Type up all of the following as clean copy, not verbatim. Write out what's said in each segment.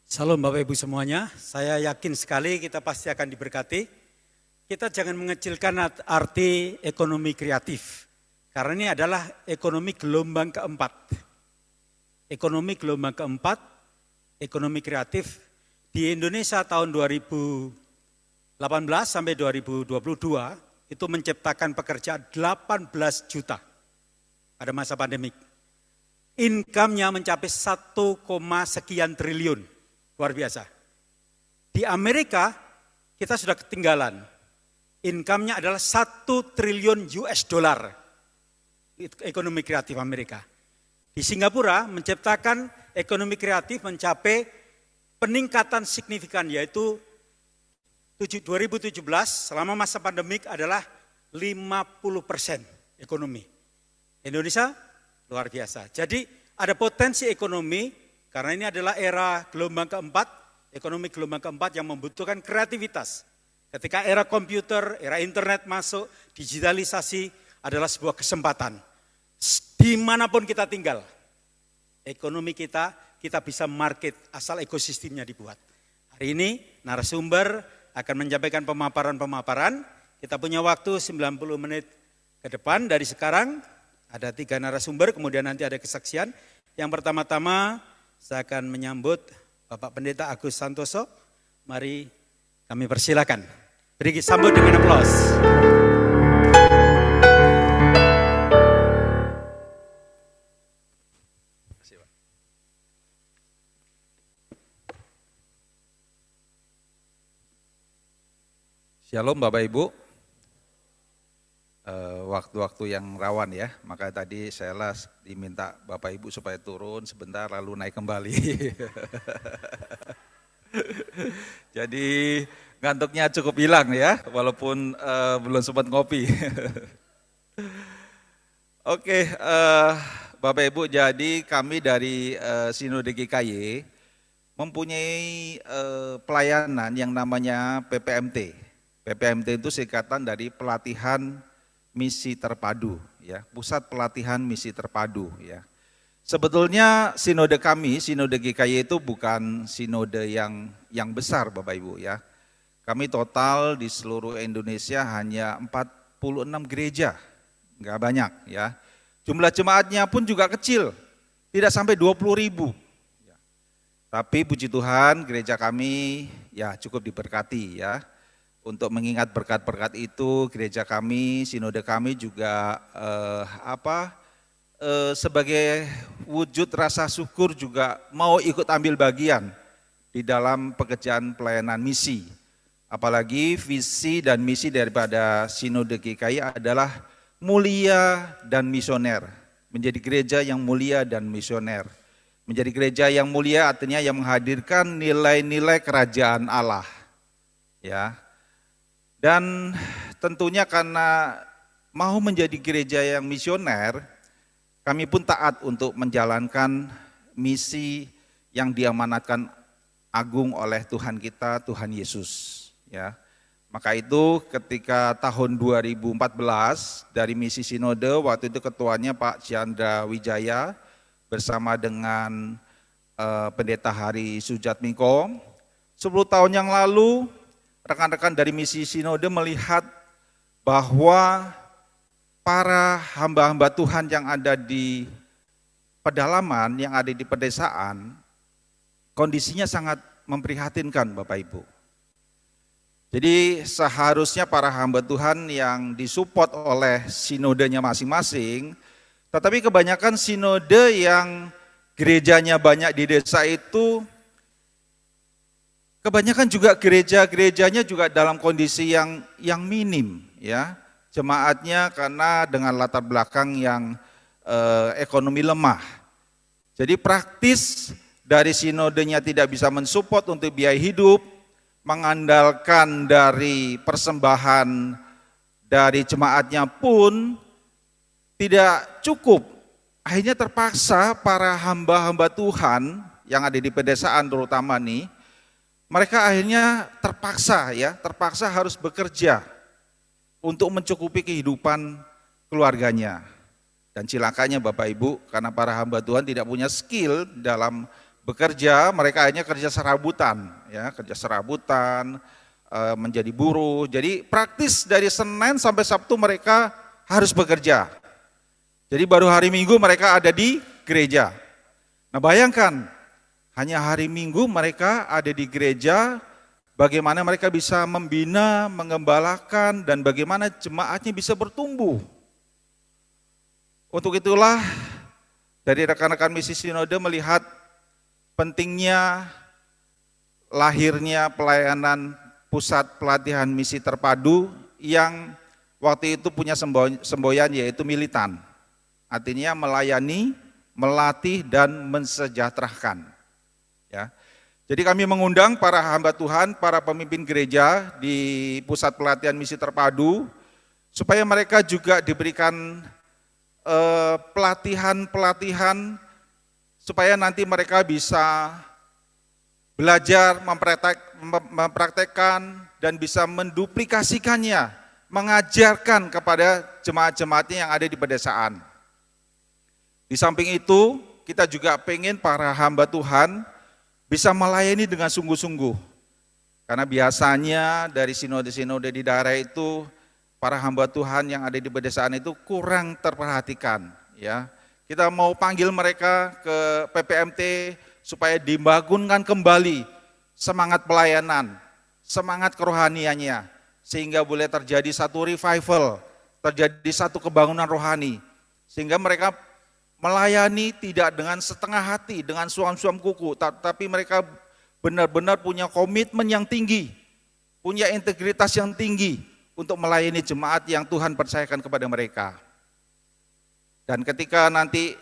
Salam Bapak Ibu semuanya, saya yakin sekali kita pasti akan diberkati. Kita jangan mengecilkan arti ekonomi kreatif, karena ini adalah ekonomi gelombang keempat. Ekonomi gelombang keempat, ekonomi kreatif di Indonesia tahun 2018 sampai 2022 itu menciptakan pekerjaan 18 juta pada masa pandemik. Income-nya mencapai 1, sekian triliun. Luar biasa. Di Amerika kita sudah ketinggalan. Income-nya adalah 1 triliun US dollar. Ekonomi kreatif Amerika. Di Singapura menciptakan ekonomi kreatif mencapai peningkatan signifikan, yaitu 2017 selama masa pandemik adalah 50% ekonomi. Indonesia luar biasa. Jadi ada potensi ekonomi. Karena ini adalah era gelombang keempat, ekonomi gelombang keempat yang membutuhkan kreativitas. Ketika era komputer, era internet masuk, digitalisasi adalah sebuah kesempatan. Dimanapun kita tinggal, ekonomi kita bisa market asal ekosistemnya dibuat. Hari ini narasumber akan menyampaikan pemaparan-pemaparan. Kita punya waktu 90 menit ke depan dari sekarang. Ada 3 narasumber, kemudian nanti ada kesaksian. Yang pertama-tama, saya akan menyambut Bapak Pendeta Agus Santoso. Mari kami persilakan. Beri sambut dengan aplaus. Shalom Bapak Ibu. Waktu-waktu yang rawan ya, maka tadi saya diminta Bapak Ibu supaya turun sebentar lalu naik kembali. Jadi ngantuknya cukup hilang ya, walaupun belum sempat ngopi. Oke, Bapak Ibu, jadi kami dari Sinode GKY mempunyai pelayanan yang namanya PPMT. PPMT itu singkatan dari pelatihan misi terpadu, ya, pusat pelatihan misi terpadu, ya. Sebetulnya sinode kami, sinode GKY itu bukan sinode yang besar, Bapak Ibu, ya. Kami total di seluruh Indonesia hanya 46 gereja, nggak banyak, ya. Jumlah jemaatnya pun juga kecil, tidak sampai 20.000. Ya. Tapi puji Tuhan, gereja kami ya cukup diberkati, ya. Untuk mengingat berkat-berkat itu, gereja kami, sinode kami juga sebagai wujud rasa syukur juga mau ikut ambil bagian di dalam pekerjaan pelayanan misi. Apalagi visi dan misi daripada Sinode GKY adalah mulia dan misioner. Menjadi gereja yang mulia dan misioner. Menjadi gereja yang mulia artinya yang menghadirkan nilai-nilai kerajaan Allah. Ya. Dan tentunya karena mau menjadi gereja yang misioner, kami pun taat untuk menjalankan misi yang diamanatkan agung oleh Tuhan kita, Tuhan Yesus. Ya, maka itu ketika tahun 2014 dari misi sinode, waktu itu ketuanya Pak Chandra Wijaya bersama dengan Pendeta Hari Sujatmiko. 10 tahun yang lalu, rekan-rekan dari misi sinode melihat bahwa para hamba-hamba Tuhan yang ada di pedalaman, yang ada di pedesaan, kondisinya sangat memprihatinkan Bapak Ibu. Jadi seharusnya para hamba Tuhan yang disupport oleh sinodenya masing-masing, tetapi kebanyakan sinode yang gerejanya banyak di desa itu, kebanyakan juga gereja-gerejanya juga dalam kondisi yang minim, ya, jemaatnya karena dengan latar belakang yang ekonomi lemah. Jadi praktis dari sinodenya tidak bisa mensupport untuk biaya hidup, mengandalkan dari persembahan dari jemaatnya pun tidak cukup. Akhirnya terpaksa para hamba-hamba Tuhan yang ada di pedesaan terutama nih, mereka akhirnya terpaksa harus bekerja untuk mencukupi kehidupan keluarganya. Dan celakanya Bapak Ibu, karena para hamba Tuhan tidak punya skill dalam bekerja, mereka hanya kerja serabutan, ya, kerja serabutan, menjadi buruh. Jadi praktis dari Senin sampai Sabtu mereka harus bekerja. Jadi baru hari Minggu mereka ada di gereja. Nah bayangkan, hanya hari Minggu mereka ada di gereja, bagaimana mereka bisa membina, mengembalakan, dan bagaimana jemaatnya bisa bertumbuh. Untuk itulah dari rekan-rekan misi sinode melihat pentingnya lahirnya pelayanan pusat pelatihan misi terpadu yang waktu itu punya semboyan yaitu militan. Artinya melayani, melatih, dan mensejahterakan. Ya. Jadi kami mengundang para hamba Tuhan, para pemimpin gereja di pusat pelatihan misi terpadu, supaya mereka juga diberikan pelatihan-pelatihan, supaya nanti mereka bisa belajar, mempraktekkan, dan bisa menduplikasikannya, mengajarkan kepada jemaat-jemaatnya yang ada di pedesaan. Di samping itu, kita juga pengen para hamba Tuhan bisa melayani dengan sungguh-sungguh. Karena biasanya dari sinode-sinode di daerah itu, para hamba Tuhan yang ada di pedesaan itu kurang terperhatikan. Ya, kita mau panggil mereka ke PPMT supaya dibangunkan kembali semangat pelayanan, semangat kerohaniannya, sehingga boleh terjadi satu revival, terjadi satu kebangunan rohani, sehingga mereka melayani tidak dengan setengah hati, dengan suam-suam kuku, tapi mereka benar-benar punya komitmen yang tinggi, punya integritas yang tinggi untuk melayani jemaat yang Tuhan percayakan kepada mereka. Dan ketika nanti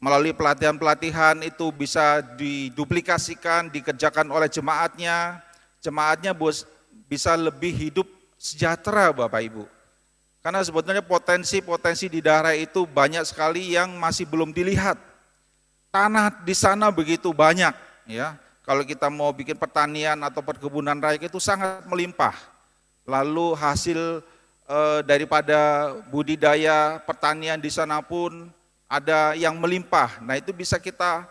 melalui pelatihan-pelatihan itu bisa diduplikasikan, dikerjakan oleh jemaatnya, jemaatnya bisa lebih hidup sejahtera Bapak Ibu. Karena sebetulnya potensi-potensi di daerah itu banyak sekali yang masih belum dilihat. Tanah di sana begitu banyak, ya. Kalau kita mau bikin pertanian atau perkebunan rakyat itu sangat melimpah. Lalu hasil daripada budidaya pertanian di sana pun ada yang melimpah. Nah itu bisa kita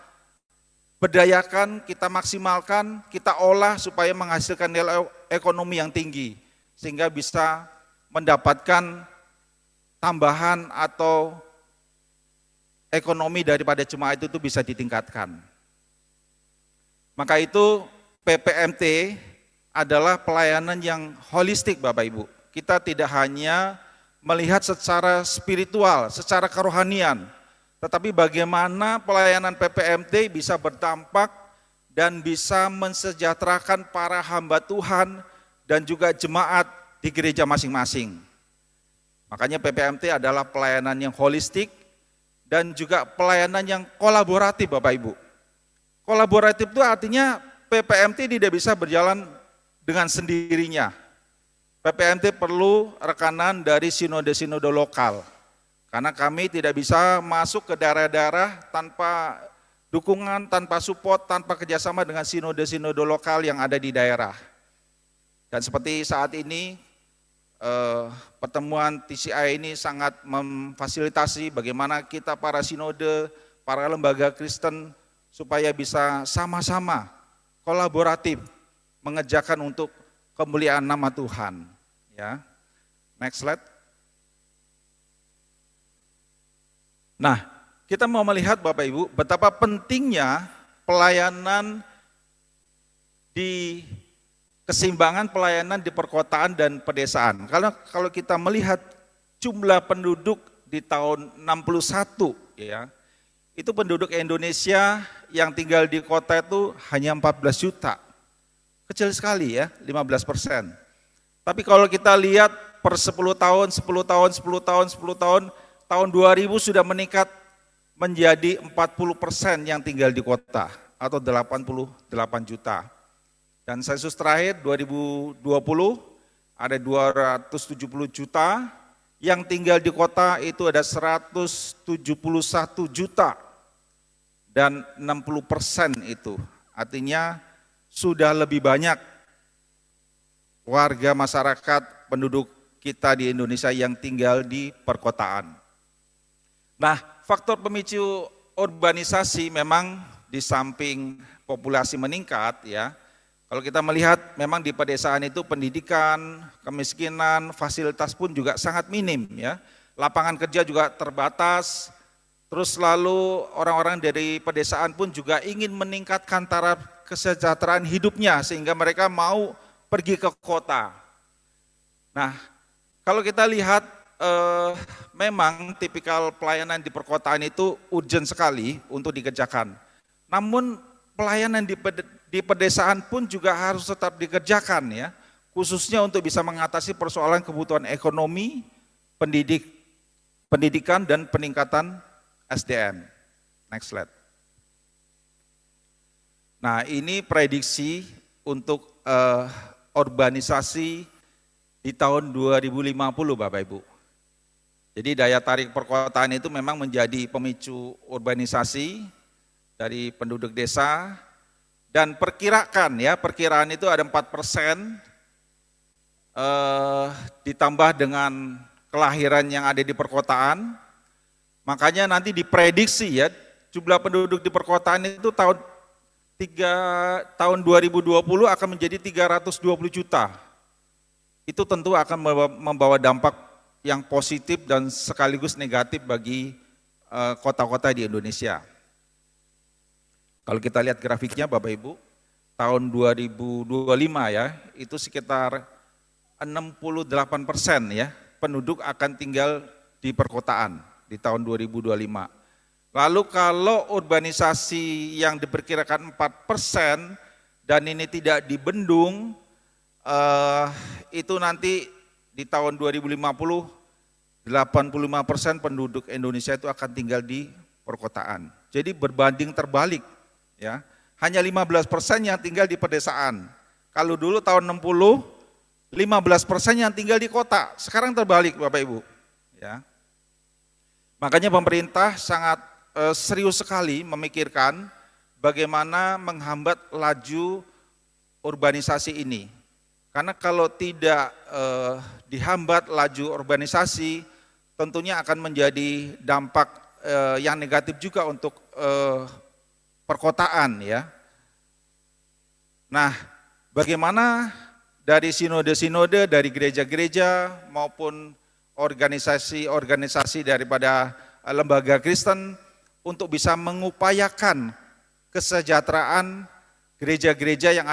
berdayakan, kita maksimalkan, kita olah supaya menghasilkan nilai ekonomi yang tinggi. Sehingga bisa mendapatkan tambahan atau ekonomi daripada jemaat itu bisa ditingkatkan. Maka itu PPMT adalah pelayanan yang holistik Bapak Ibu. Kita tidak hanya melihat secara spiritual, secara kerohanian, tetapi bagaimana pelayanan PPMT bisa berdampak dan bisa mensejahterakan para hamba Tuhan dan juga jemaat di gereja masing-masing. Makanya PPMT adalah pelayanan yang holistik dan juga pelayanan yang kolaboratif Bapak Ibu. Kolaboratif itu artinya PPMT tidak bisa berjalan dengan sendirinya. PPMT perlu rekanan dari sinode-sinode lokal. Karena kami tidak bisa masuk ke daerah-daerah tanpa dukungan, tanpa support, tanpa kerjasama dengan sinode-sinode lokal yang ada di daerah. Dan seperti saat ini, pertemuan TCI ini sangat memfasilitasi bagaimana kita para sinode, para lembaga Kristen supaya bisa sama-sama kolaboratif mengerjakan untuk kemuliaan nama Tuhan. Ya, next slide. Nah, kita mau melihat Bapak Ibu betapa pentingnya pelayanan di keseimbangan pelayanan di perkotaan dan pedesaan. Karena kalau kita melihat jumlah penduduk di tahun 61 ya, itu penduduk Indonesia yang tinggal di kota itu hanya 14 juta. Kecil sekali ya, 15%. Tapi kalau kita lihat per 10 tahun, 10 tahun, 10 tahun, 10 tahun, tahun 2000 sudah meningkat menjadi 40% yang tinggal di kota atau 88 juta. Dan sensus terakhir 2020 ada 270 juta, yang tinggal di kota itu ada 171 juta dan 60% itu. Artinya sudah lebih banyak warga masyarakat penduduk kita di Indonesia yang tinggal di perkotaan. Nah, faktor pemicu urbanisasi memang di samping populasi meningkat ya, kalau kita melihat memang di pedesaan itu pendidikan, kemiskinan, fasilitas pun juga sangat minim ya. Lapangan kerja juga terbatas. Terus lalu orang-orang dari pedesaan pun juga ingin meningkatkan taraf kesejahteraan hidupnya sehingga mereka mau pergi ke kota. Nah, kalau kita lihat memang tipikal pelayanan di perkotaan itu urgent sekali untuk dikerjakan. Namun pelayanan di pedesaan pun juga harus tetap dikerjakan ya, khususnya untuk bisa mengatasi persoalan kebutuhan ekonomi, pendidikan dan peningkatan SDM. Next slide. Nah, ini prediksi untuk urbanisasi di tahun 2050 Bapak Ibu. Jadi daya tarik perkotaan itu memang menjadi pemicu urbanisasi dari penduduk desa, dan perkiraan itu ada 4% ditambah dengan kelahiran yang ada di perkotaan. Makanya nanti diprediksi ya, jumlah penduduk di perkotaan itu tahun 2020 akan menjadi 320 juta. Itu tentu akan membawa dampak yang positif dan sekaligus negatif bagi kota-kota di Indonesia. Kalau kita lihat grafiknya Bapak Ibu, tahun 2025 ya, itu sekitar 68% ya penduduk akan tinggal di perkotaan di tahun 2025. Lalu kalau urbanisasi yang diperkirakan 4% dan ini tidak dibendung, itu nanti di tahun 2050 85% penduduk Indonesia itu akan tinggal di perkotaan. Jadi berbanding terbalik ya. Hanya 15% yang tinggal di pedesaan. Kalau dulu tahun 60 15% yang tinggal di kota. Sekarang terbalik Bapak Ibu ya. Makanya pemerintah sangat serius sekali memikirkan bagaimana menghambat laju urbanisasi ini. Karena kalau tidak dihambat laju urbanisasi, tentunya akan menjadi dampak yang negatif juga untuk perkotaan ya. Nah, bagaimana dari sinode-sinode, dari gereja-gereja maupun organisasi-organisasi daripada lembaga Kristen untuk bisa mengupayakan kesejahteraan gereja-gereja yang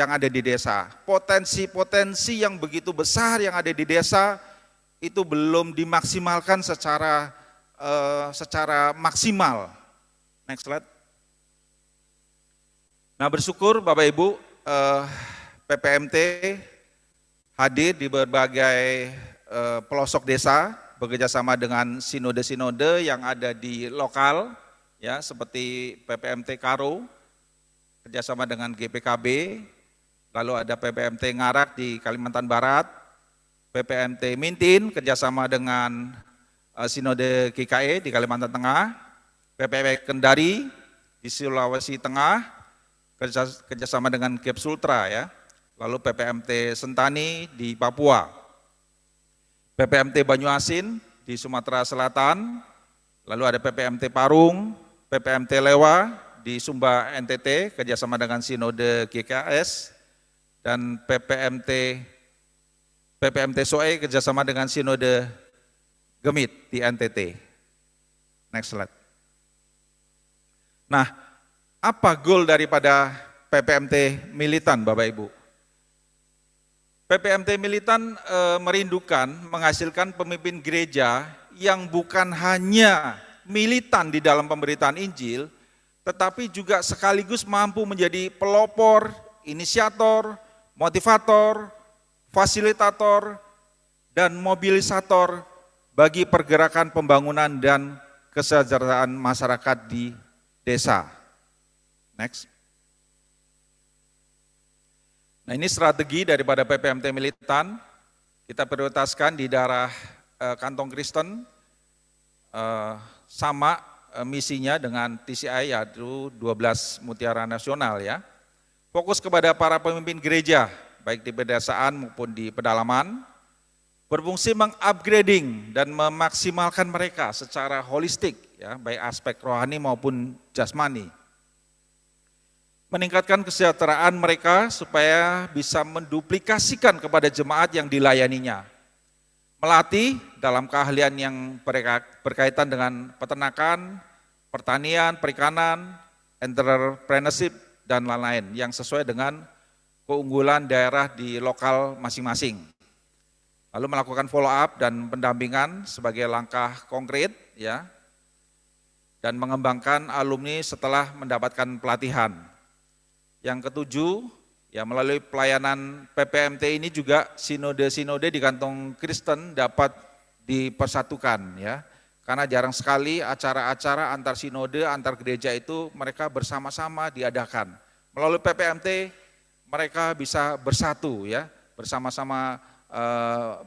ada di desa. Potensi-potensi yang begitu besar yang ada di desa itu belum dimaksimalkan secara maksimal. Next slide. Nah, bersyukur Bapak Ibu, PPMT hadir di berbagai pelosok desa bekerjasama dengan sinode-sinode yang ada di lokal ya, seperti PPMT Karo kerjasama dengan GPKB, lalu ada PPMT Ngarak di Kalimantan Barat, PPMT Mintin kerjasama dengan Sinode GKE di Kalimantan Tengah, PPMT Kendari di Sulawesi Tengah kerjasama dengan Gap Sultra ya, lalu PPMT Sentani di Papua, PPMT Banyuasin di Sumatera Selatan, lalu ada PPMT Parung, PPMT Lewa di Sumba NTT kerjasama dengan Sinode GKS, dan PPMT Soe kerjasama dengan Sinode Gemit di NTT. Next slide. Nah, apa goal daripada PPMT Militan Bapak Ibu? PPMT Militan merindukan menghasilkan pemimpin gereja yang bukan hanya militan di dalam pemberitaan Injil, tetapi juga sekaligus mampu menjadi pelopor, inisiator, motivator, fasilitator, dan mobilisator bagi pergerakan pembangunan dan kesejahteraan masyarakat di desa. Next. Nah, ini strategi daripada PPMT Militan. Kita prioritaskan di daerah kantong Kristen, sama misinya dengan TCI, yaitu 12 Mutiara Nasional ya. Fokus kepada para pemimpin gereja, baik di pedesaan maupun di pedalaman, berfungsi mengupgrading dan memaksimalkan mereka secara holistik ya, baik aspek rohani maupun jasmani. meningkatkan kesejahteraan mereka supaya bisa menduplikasikan kepada jemaat yang dilayaninya. Melatih dalam keahlian yang berkaitan dengan peternakan, pertanian, perikanan, entrepreneurship, dan lain-lain yang sesuai dengan keunggulan daerah di lokal masing-masing. Lalu melakukan follow up dan pendampingan sebagai langkah konkret, ya, dan mengembangkan alumni setelah mendapatkan pelatihan. Yang ketujuh, ya, melalui pelayanan PPMT ini juga sinode-sinode di kantong Kristen dapat dipersatukan, ya. Karena jarang sekali acara-acara antar sinode, antar gereja itu mereka bersama-sama diadakan. Melalui PPMT mereka bisa bersatu, ya, bersama-sama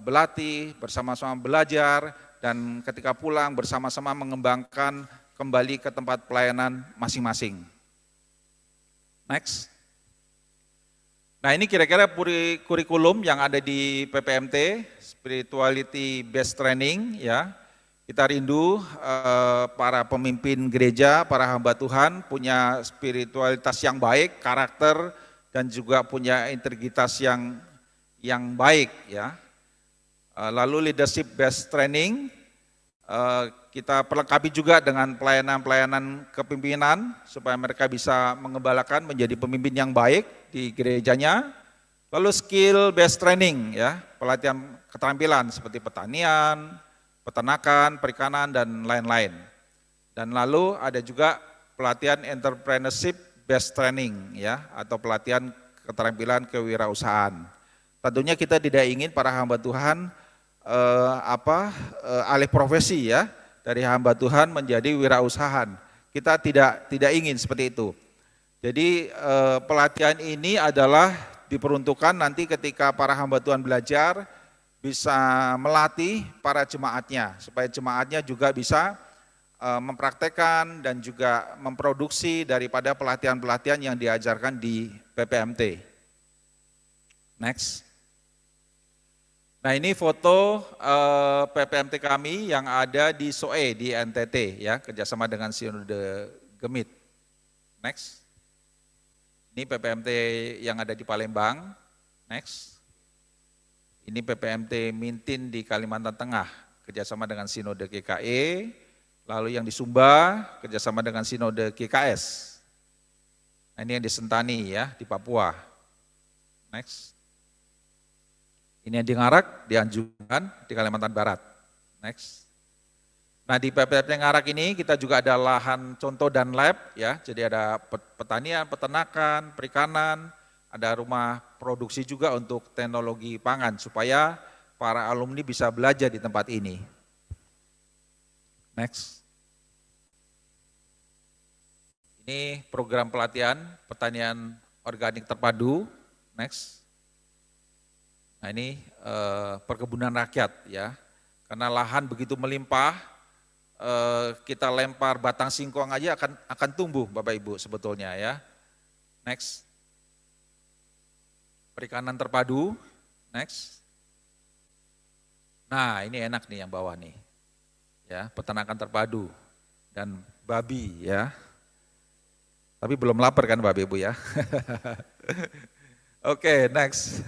berlatih, bersama-sama belajar, dan ketika pulang bersama-sama mengembangkan kembali ke tempat pelayanan masing-masing. Next. Nah, ini kira-kira kurikulum yang ada di PPMT, Spirituality Based Training, ya. Kita rindu para pemimpin gereja, para hamba Tuhan punya spiritualitas yang baik, karakter, dan juga punya integritas yang baik, ya. Lalu leadership based training kita perlengkapi juga dengan pelayanan-pelayanan kepemimpinan supaya mereka bisa mengembalakan menjadi pemimpin yang baik di gerejanya. Lalu skill based training, ya, pelatihan keterampilan seperti pertanian, peternakan, perikanan, dan lain-lain. Dan lalu ada juga pelatihan entrepreneurship based training, ya, atau pelatihan keterampilan kewirausahaan. Tentunya kita tidak ingin para hamba Tuhan alih profesi, ya, dari hamba Tuhan menjadi wirausahaan. Kita tidak ingin seperti itu. Jadi pelatihan ini adalah diperuntukkan nanti ketika para hamba Tuhan belajar bisa melatih para jemaatnya supaya jemaatnya juga bisa mempraktekkan dan juga memproduksi daripada pelatihan-pelatihan yang diajarkan di PPMT. Next. Nah, ini foto PPMT kami yang ada di SOE di NTT, ya, kerjasama dengan Sinode Gemit. Next. Ini PPMT yang ada di Palembang. Next. Ini PPMT Mintin di Kalimantan Tengah, kerjasama dengan Sinode GKE. Lalu yang di Sumba, kerjasama dengan Sinode GKS. Nah, ini yang di Sentani, ya, di Papua. Next. Ini yang di Ngarak, di Anjungan, di Kalimantan Barat. Next. Nah, di PPMT Ngarak ini kita juga ada lahan contoh dan lab, ya. Jadi ada pertanian, peternakan, perikanan, ada rumah produksi juga untuk teknologi pangan supaya para alumni bisa belajar di tempat ini. Next. Ini program pelatihan pertanian organik terpadu. Next. Nah, ini perkebunan rakyat, ya, karena lahan begitu melimpah, kita lempar batang singkong aja akan tumbuh, Bapak Ibu, sebetulnya, ya. Next. Perikanan terpadu. Next. Nah, ini enak nih yang bawah nih, ya, peternakan terpadu dan babi, ya. Tapi belum lapar kan Bapak Ibu, ya. Oke, next.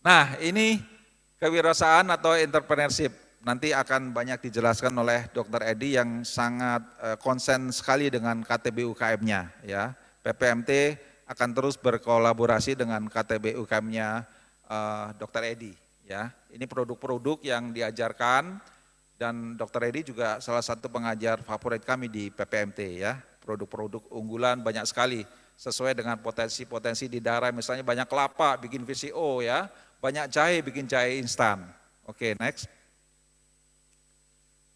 Nah, ini kewirausahaan atau entrepreneurship. Nanti akan banyak dijelaskan oleh Dr. Edi yang sangat konsen sekali dengan KTB UKM-nya, ya. PPMT akan terus berkolaborasi dengan KTB UKM-nya Dr. Edi, ya. Ini produk-produk yang diajarkan dan Dr. Edi juga salah satu pengajar favorit kami di PPMT, ya. Produk-produk unggulan banyak sekali sesuai dengan potensi-potensi di daerah, misalnya banyak kelapa bikin VCO, ya. Banyak jahe, bikin jahe instan. Oke, next.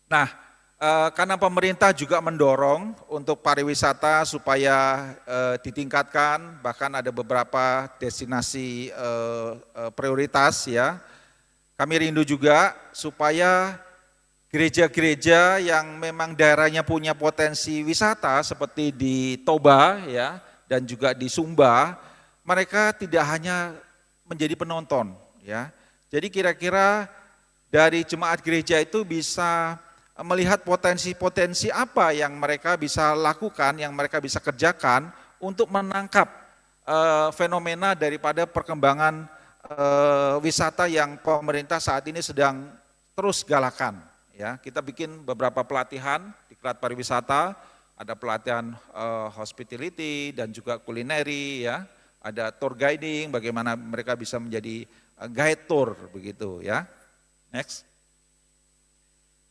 Nah, karena pemerintah juga mendorong untuk pariwisata supaya ditingkatkan, bahkan ada beberapa destinasi prioritas, ya. Kami rindu juga supaya gereja-gereja yang memang daerahnya punya potensi wisata seperti di Toba, ya, dan juga di Sumba, mereka tidak hanya menjadi penonton, ya. Jadi kira-kira dari jemaat gereja itu bisa melihat potensi-potensi apa yang mereka bisa lakukan, yang mereka bisa kerjakan untuk menangkap fenomena daripada perkembangan wisata yang pemerintah saat ini sedang terus galakan. Ya, kita bikin beberapa pelatihan di Diklat Pariwisata, ada pelatihan hospitality dan juga kulineri, ya, ada tour guiding, bagaimana mereka bisa menjadi guide tour begitu, ya. Next.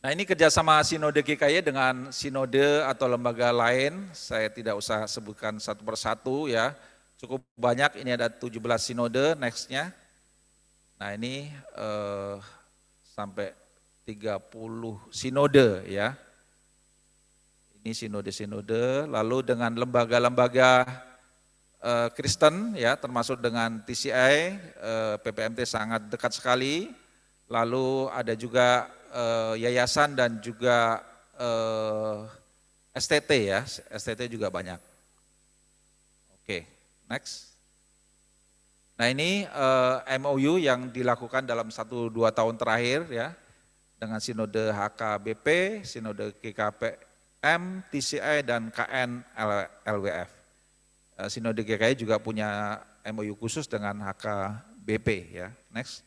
Nah, ini kerjasama Sinode GKY dengan sinode atau lembaga lain, saya tidak usah sebutkan satu persatu, ya, cukup banyak, ini ada 17 sinode, nextnya. Nah, ini sampai 30 sinode, ya. Ini sinode-sinode, lalu dengan lembaga-lembaga Kristen, ya, termasuk dengan TCI, PPMT sangat dekat sekali, lalu ada juga yayasan dan juga STT, ya, STT juga banyak. Oke, next. Nah, ini MOU yang dilakukan dalam 1-2 tahun terakhir, ya, dengan Sinode HKBP, Sinode GKPM, TCI, dan KN LWF. Sinode GKI juga punya MOU khusus dengan HKBP, ya. Next.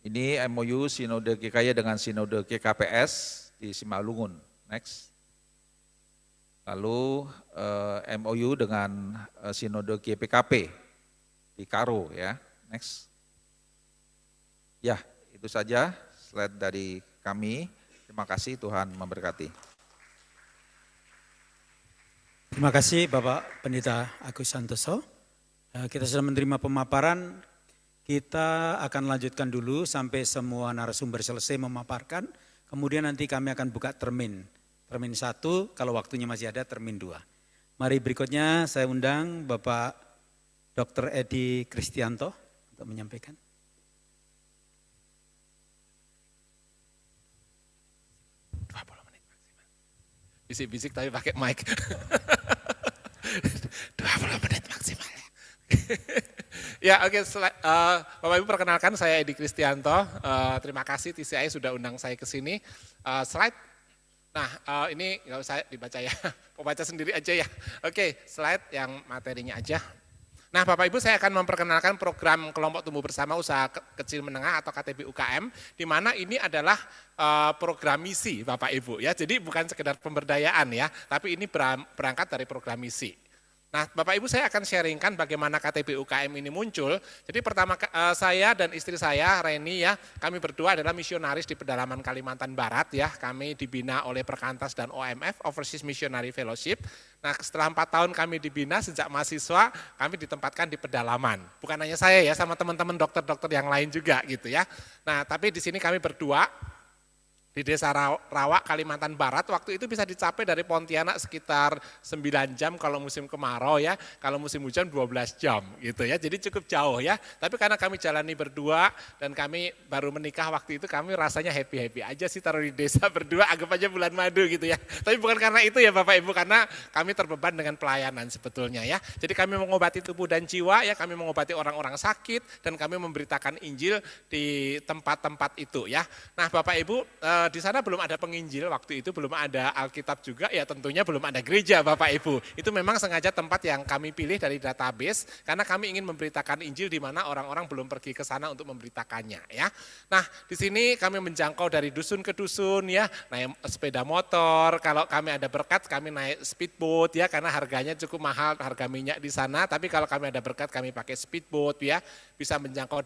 Ini MOU Sinode GKI dengan Sinode GKPS di Simalungun. Next. Lalu MOU dengan Sinode GPKP di Karo, ya. Next. Ya, itu saja slide dari kami. Terima kasih, Tuhan memberkati. Terima kasih Bapak Pendeta Agus Santoso. Kita sudah menerima pemaparan. Kita akan lanjutkan dulu sampai semua narasumber selesai memaparkan. Kemudian nanti kami akan buka termin. Termin 1, kalau waktunya masih ada termin 2. Mari berikutnya saya undang Bapak Dr. Edi Kristianto untuk menyampaikan. Bisik-bisik tapi pakai mic. 20 menit maksimal. Ya, oke. Bapak Ibu, perkenalkan saya Edi Kristianto. Terima kasih TCI sudah undang saya ke sini. Slide. Nah, ini nggak usah dibaca ya. Mau baca sendiri aja ya. Oke, slide yang materinya aja. Nah, Bapak Ibu, saya akan memperkenalkan program Kelompok Tumbuh Bersama Usaha Kecil Menengah atau KTB UKM, di mana ini adalah program misi, Bapak Ibu, ya. Jadi bukan sekedar pemberdayaan, ya, tapi ini berangkat dari program misi. Nah, Bapak Ibu, saya akan sharingkan bagaimana KTB UKM ini muncul. Jadi pertama, saya dan istri saya, Reni, ya, kami berdua adalah misionaris di pedalaman Kalimantan Barat, ya. Kami dibina oleh Perkantas dan OMF, Overseas Missionary Fellowship. Nah, setelah 4 tahun kami dibina, sejak mahasiswa kami ditempatkan di pedalaman. Bukan hanya saya, ya, sama teman-teman dokter-dokter yang lain juga gitu, ya. Nah, tapi di sini kami berdua di Desa Rawak, Kalimantan Barat. Waktu itu bisa dicapai dari Pontianak sekitar 9 jam kalau musim kemarau, ya. Kalau musim hujan 12 jam gitu, ya. Jadi cukup jauh, ya. Tapi karena kami jalani berdua dan kami baru menikah waktu itu, kami rasanya happy-happy aja sih taruh di desa berdua, anggap aja bulan madu gitu, ya. Tapi bukan karena itu ya Bapak Ibu, karena kami terbeban dengan pelayanan sebetulnya, ya. Jadi kami mengobati tubuh dan jiwa, ya. Kami mengobati orang-orang sakit dan kami memberitakan Injil di tempat-tempat itu, ya. Nah, Bapak Ibu, di sana belum ada penginjil waktu itu, belum ada Alkitab juga, ya tentunya belum ada gereja Bapak Ibu. Itu memang sengaja tempat yang kami pilih dari database, karena kami ingin memberitakan Injil di mana orang-orang belum pergi ke sana untuk memberitakannya, ya. Nah, di sini kami menjangkau dari dusun ke dusun, ya, naik sepeda motor, kalau kami ada berkat kami naik speedboat, ya, karena harganya cukup mahal, harga minyak di sana, tapi kalau kami ada berkat kami pakai speedboat, ya, bisa menjangkau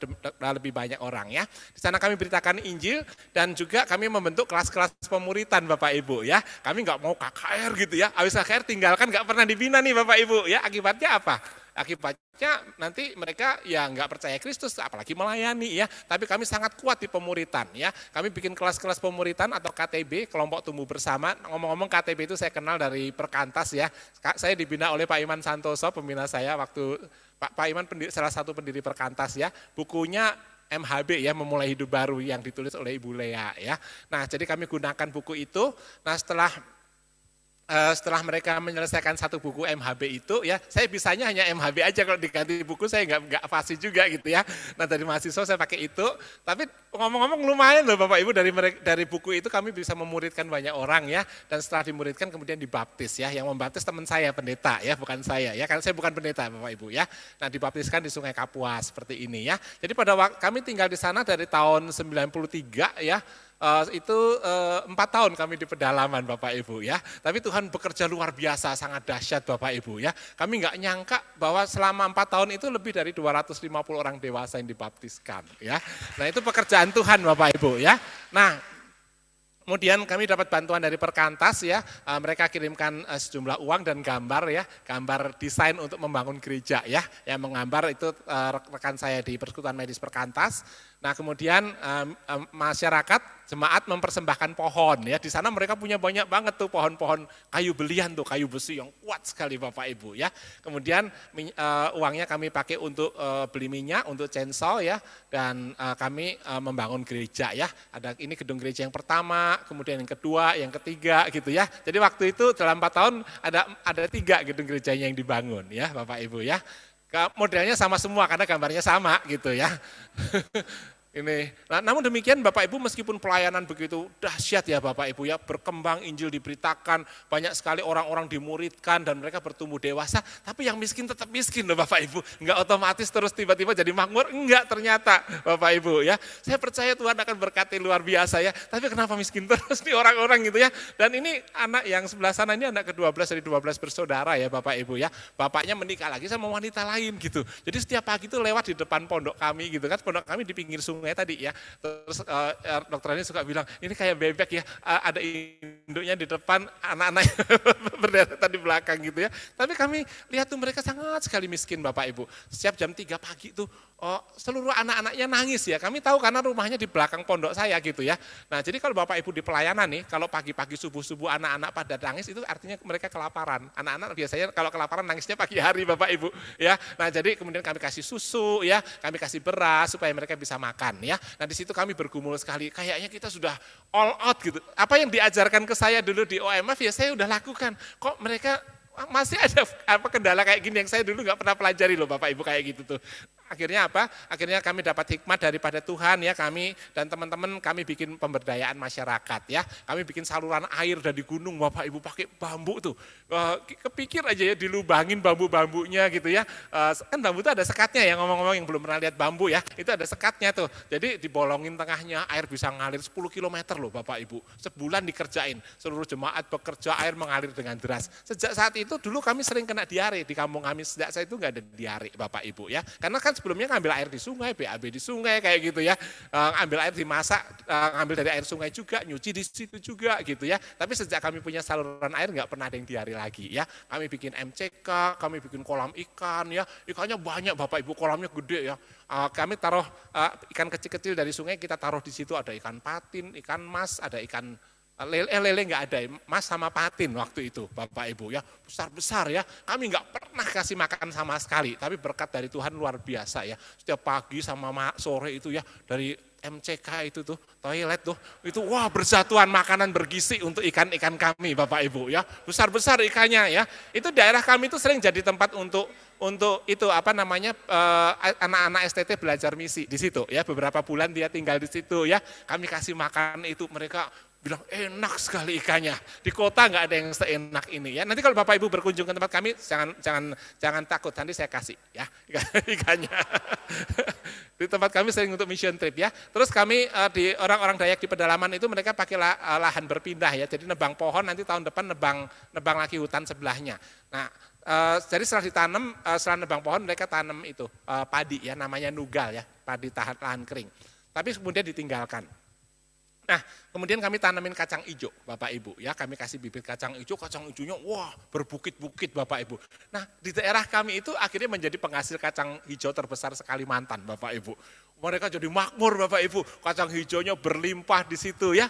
lebih banyak orang, ya. Di sana kami beritakan Injil dan juga kami membentuk kelas-kelas pemuritan Bapak Ibu, ya. Kami nggak mau KKR gitu, ya. Habis KKR tinggalkan nggak pernah dibina nih Bapak Ibu, ya. Akibatnya apa? Akibatnya nanti mereka ya nggak percaya Kristus, apalagi melayani, ya. Tapi kami sangat kuat di pemuritan, ya. Kami bikin kelas-kelas pemuritan atau KTB, Kelompok Tumbuh Bersama. Ngomong-ngomong KTB itu saya kenal dari Perkantas, ya. Saya dibina oleh Pak Iman Santoso, pembina saya waktu Pak Iman salah satu pendiri Perkantas, ya. Bukunya MHB, ya, Memulai Hidup Baru, yang ditulis oleh Ibu Lea, ya. Nah, jadi kami gunakan buku itu. Nah, setelah setelah mereka menyelesaikan satu buku MHB itu ya, saya bisanya hanya MHB aja, kalau diganti buku saya nggak fasih juga gitu ya. Nah dari mahasiswa saya pakai itu, tapi ngomong-ngomong lumayan loh Bapak Ibu, dari buku itu kami bisa memuridkan banyak orang ya, dan setelah dimuridkan kemudian dibaptis ya, yang membaptis teman saya pendeta ya, bukan saya ya, karena saya bukan pendeta Bapak Ibu ya. Nah dibaptiskan di Sungai Kapuas seperti ini ya. Jadi pada waktu kami tinggal di sana dari tahun 93 ya. Itu 4 tahun kami di pedalaman Bapak Ibu ya. Tapi Tuhan bekerja luar biasa, sangat dahsyat Bapak Ibu ya. Kami nggak nyangka bahwa selama 4 tahun itu lebih dari 250 orang dewasa yang dibaptiskan ya. Nah itu pekerjaan Tuhan Bapak Ibu ya. Nah kemudian kami dapat bantuan dari Perkantas ya, mereka kirimkan sejumlah uang dan gambar ya, gambar desain untuk membangun gereja ya, yang menggambar itu rekan saya di Persekutuan Medis Perkantas. Nah kemudian masyarakat, jemaat mempersembahkan pohon ya, di sana mereka punya banyak banget tuh pohon-pohon kayu belian tuh, kayu besi yang kuat sekali Bapak Ibu ya. Kemudian uangnya kami pakai untuk beli minyak, untuk chainsaw ya, dan kami membangun gereja ya. Ada ini gedung gereja yang pertama, kemudian yang kedua, yang ketiga gitu ya. Jadi waktu itu dalam 4 tahun ada 3 gedung gerejanya yang dibangun ya Bapak Ibu ya. Modelnya sama semua karena gambarnya sama gitu ya. Ini. Nah, namun demikian Bapak Ibu, meskipun pelayanan begitu dahsyat ya Bapak Ibu ya, berkembang, Injil diberitakan, banyak sekali orang-orang dimuridkan dan mereka bertumbuh dewasa, tapi yang miskin tetap miskin loh Bapak Ibu. Enggak otomatis terus tiba-tiba jadi makmur, enggak ternyata Bapak Ibu ya. Saya percaya Tuhan akan berkati luar biasa ya, tapi kenapa miskin terus nih orang-orang gitu ya. Dan ini anak yang sebelah sana ini anak ke-12 dari 12 bersaudara ya Bapak Ibu ya. Bapaknya menikah lagi sama wanita lain gitu. Jadi setiap pagi itu lewat di depan pondok kami gitu kan, pondok kami di pinggir sungai tadi ya, terus dokter ini suka bilang, ini kayak bebek ya, ada induknya di depan, anak-anaknya berderetan di belakang gitu ya. Tapi kami lihat tuh mereka sangat sekali miskin Bapak Ibu. Setiap jam 3 pagi tuh seluruh anak-anaknya nangis ya. Kami tahu karena rumahnya di belakang pondok saya gitu ya. Nah jadi kalau Bapak Ibu di pelayanan nih, kalau pagi-pagi subuh-subuh anak-anak pada nangis, itu artinya mereka kelaparan. Anak-anak biasanya kalau kelaparan nangisnya pagi hari Bapak Ibu ya. Nah jadi kemudian kami kasih susu ya, kami kasih beras supaya mereka bisa makan ya. Nah di situ kami bergumul sekali, kayaknya kita sudah all out gitu. Apa yang diajarkan ke saya dulu di OMF ya saya udah lakukan. Kok mereka masih ada kendala kayak gini yang saya dulu nggak pernah pelajari loh Bapak Ibu kayak gitu tuh. Akhirnya apa? Akhirnya kami dapat hikmat daripada Tuhan ya, kami dan teman-teman kami bikin pemberdayaan masyarakat ya. Kami bikin saluran air dari gunung Bapak Ibu pakai bambu tuh. Kepikir aja ya dilubangin bambu-bambunya gitu ya. Kan bambu itu ada sekatnya ya, ngomong-ngomong yang belum pernah lihat bambu ya. Itu ada sekatnya tuh. Jadi dibolongin tengahnya, air bisa ngalir 10 km loh Bapak Ibu. Sebulan dikerjain. Seluruh jemaat bekerja, air mengalir dengan deras. Sejak saat itu dulu kami sering kena diare di kampung kami. Sejak saya itu nggak ada diare Bapak Ibu ya. Karena kan sebelumnya ngambil air di sungai, BAB di sungai kayak gitu ya. Ngambil air dimasak, ngambil dari air sungai juga, nyuci di situ juga gitu ya. Tapi sejak kami punya saluran air nggak pernah ada yang diare lagi ya. Kami bikin MCK, kami bikin kolam ikan ya. Ikannya banyak Bapak Ibu, kolamnya gede ya. Kami taruh ikan kecil-kecil dari sungai, kita taruh di situ, ada ikan patin, ikan mas, ada ikan lele nggak ada, mas sama patin waktu itu Bapak Ibu ya, besar-besar ya. Kami nggak pernah kasih makan sama sekali, tapi berkat dari Tuhan luar biasa ya. Setiap pagi sama sore itu ya, dari MCK itu tuh, toilet tuh, itu wah bersatuan makanan bergizi untuk ikan-ikan kami Bapak Ibu ya. Besar-besar ikannya ya. Itu daerah kami itu sering jadi tempat untuk itu apa namanya anak-anak STT belajar misi di situ ya. Beberapa bulan dia tinggal di situ ya. Kami kasih makan itu, mereka bilang enak sekali ikannya. Di kota nggak ada yang seenak ini ya. Nanti kalau Bapak Ibu berkunjung ke tempat kami, jangan takut, nanti saya kasih ya ikannya. Di tempat kami sering untuk mission trip ya. Terus kami di orang-orang Dayak di pedalaman itu mereka pakai lahan berpindah ya. Jadi nebang pohon, nanti tahun depan nebang lagi hutan sebelahnya. Nah, jadi setelah ditanam, setelah nebang pohon mereka tanam itu padi ya, namanya nugal ya, padi lahan kering. Tapi kemudian ditinggalkan. Nah, kemudian kami tanamin kacang hijau, Bapak Ibu, ya, kami kasih bibit kacang hijaunya, wah, berbukit-bukit, Bapak Ibu. Nah, di daerah kami itu akhirnya menjadi penghasil kacang hijau terbesar sekalimantan, Bapak Ibu. Mereka jadi makmur, Bapak Ibu, kacang hijaunya berlimpah di situ, ya.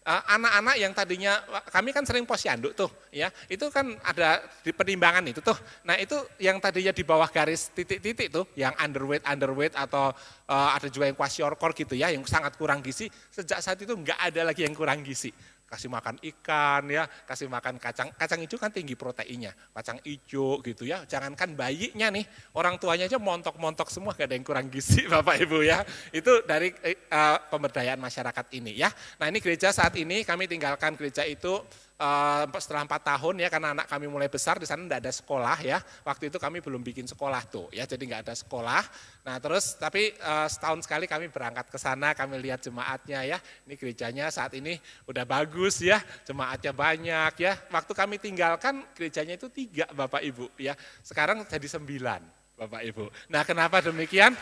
Anak-anak yang tadinya, kami kan sering posyandu tuh, ya, itu kan ada di penimbangan itu tuh. Nah itu yang tadinya di bawah garis titik-titik tuh, yang underweight atau ada juga yang kwashiorkor gitu ya, yang sangat kurang gizi. Sejak saat itu enggak ada lagi yang kurang gizi. kasih makan ikan ya, kasih makan kacang hijau kan tinggi proteinnya, kacang hijau gitu ya. Jangankan bayinya nih, orang tuanya aja montok-montok semua, gak ada yang kurang gizi Bapak Ibu ya. Itu dari pemberdayaan masyarakat ini ya. Nah ini gereja saat ini kami tinggalkan gereja itu setelah 4 tahun ya, karena anak kami mulai besar, di sana tidak ada sekolah ya. Waktu itu kami belum bikin sekolah tuh ya, jadi nggak ada sekolah. Nah terus tapi setahun sekali kami berangkat ke sana, kami lihat jemaatnya ya. Ini gerejanya saat ini udah bagus ya, jemaatnya banyak ya. Waktu kami tinggalkan gerejanya itu 3 Bapak Ibu ya, sekarang jadi 9 Bapak Ibu. Nah kenapa demikian?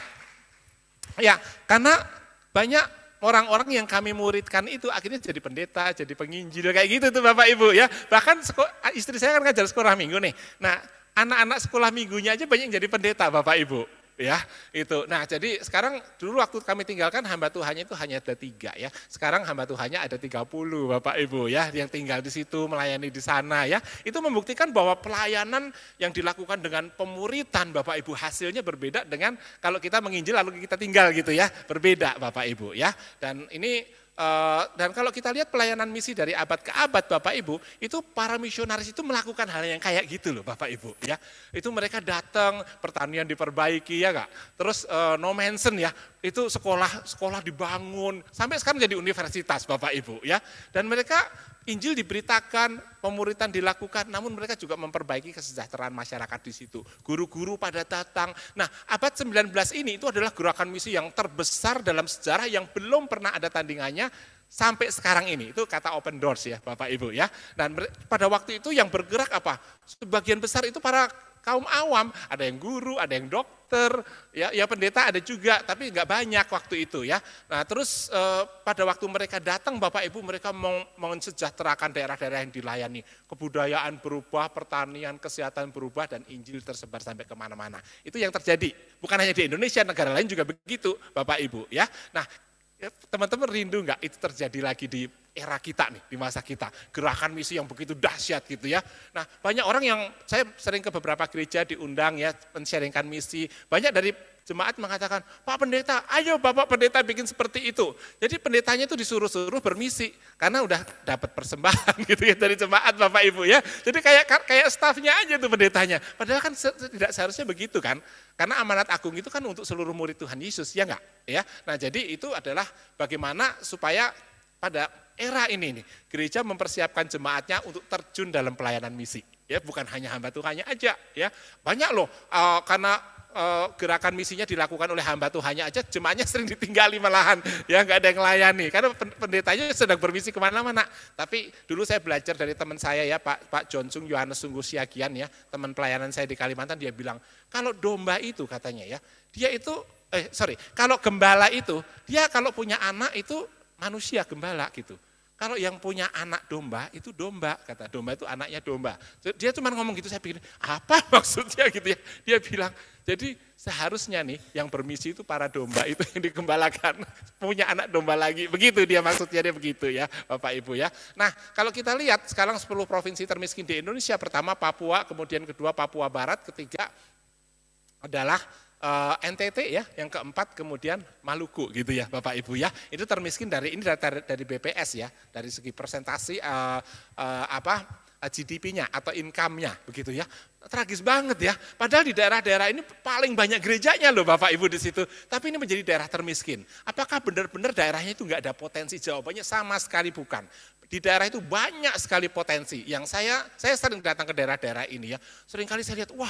Ya karena banyak orang-orang yang kami muridkan itu akhirnya jadi pendeta, jadi penginjil, kayak gitu tuh Bapak Ibu ya. Bahkan istri saya kan ngajar sekolah minggu nih. Nah anak-anak sekolah minggunya aja banyak yang jadi pendeta Bapak Ibu. Ya itu. Nah jadi sekarang dulu waktu kami tinggalkan hamba Tuhannya itu hanya ada 3 ya. Sekarang hamba Tuhannya ada 30 Bapak Ibu ya, yang tinggal di situ melayani di sana ya. Itu membuktikan bahwa pelayanan yang dilakukan dengan pemuritan Bapak Ibu hasilnya berbeda dengan kalau kita menginjil lalu kita tinggal gitu ya. Berbeda Bapak Ibu ya. Dan ini dan kalau kita lihat pelayanan misi dari abad ke abad Bapak Ibu, itu para misionaris itu melakukan hal yang kayak gitu loh Bapak Ibu ya. Itu mereka datang, pertanian diperbaiki ya Kak. Terus no mention ya, itu sekolah dibangun, sampai sekarang jadi universitas Bapak Ibu ya. Dan mereka Injil diberitakan, pemuritan dilakukan, namun mereka juga memperbaiki kesejahteraan masyarakat di situ. Guru-guru pada datang. Nah, abad 19 ini itu adalah gerakan misi yang terbesar dalam sejarah yang belum pernah ada tandingannya sampai sekarang ini. Itu kata Open Doors ya, Bapak Ibu ya. Dan pada waktu itu yang bergerak apa? Sebagian besar itu para kaum awam, ada yang guru, ada yang dokter, ya pendeta ada juga, tapi nggak banyak waktu itu ya. Nah terus pada waktu mereka datang Bapak Ibu, mereka mau mensejahterakan daerah-daerah yang dilayani. Kebudayaan berubah, pertanian, kesehatan berubah, dan Injil tersebar sampai kemana-mana. Itu yang terjadi, bukan hanya di Indonesia, negara lain juga begitu Bapak Ibu ya. Nah teman-teman rindu nggak itu terjadi lagi di era kita nih, di masa kita, gerakan misi yang begitu dahsyat gitu ya. Nah banyak orang yang, saya sering ke beberapa gereja diundang ya, men-sharingkan misi, banyak dari jemaat mengatakan, Pak Pendeta, ayo Bapak Pendeta bikin seperti itu. Jadi pendetanya itu disuruh-suruh bermisi, karena udah dapat persembahan gitu ya dari jemaat Bapak Ibu ya. Jadi kayak stafnya aja tuh pendetanya, padahal kan tidak seharusnya begitu kan, karena amanat agung itu kan untuk seluruh murid Tuhan Yesus, ya enggak? Ya. Nah jadi itu adalah bagaimana supaya pada era ini nih, gereja mempersiapkan jemaatnya untuk terjun dalam pelayanan misi. Ya, bukan hanya hamba Tuhannya aja, ya. Banyak loh, karena gerakan misinya dilakukan oleh hamba Tuhannya aja, jemaatnya sering ditinggali malahan, ya nggak ada yang layani, karena pendetanya sedang bermisi kemana-mana. Tapi dulu saya belajar dari teman saya ya, Pak Jonsung Yohanes Sungguh Siagian ya, teman pelayanan saya di Kalimantan, dia bilang, kalau domba itu katanya ya, dia itu, kalau gembala itu, dia kalau punya anak itu manusia gembala gitu. Kalau yang punya anak domba, itu domba, kata domba itu anaknya domba. Dia cuma ngomong gitu, saya pikir, apa maksudnya gitu ya. Dia bilang, jadi seharusnya nih yang bermisi itu para domba itu yang digembalakan, punya anak domba lagi. Begitu dia maksudnya, dia begitu ya Bapak Ibu ya. Nah kalau kita lihat sekarang 10 provinsi termiskin di Indonesia, pertama Papua, kemudian kedua Papua Barat, ketiga adalah NTT ya, yang keempat kemudian Maluku gitu ya Bapak Ibu ya. Itu termiskin dari BPS ya, dari segi persentasi GDP-nya atau income-nya begitu ya. Tragis banget ya. Padahal di daerah-daerah ini paling banyak gerejanya loh Bapak Ibu di situ. Tapi ini menjadi daerah termiskin. Apakah benar-benar daerahnya itu enggak ada potensi? Jawabannya sama sekali bukan. Di daerah itu banyak sekali potensi. Yang saya sering datang ke daerah-daerah ini ya. Seringkali saya lihat, wah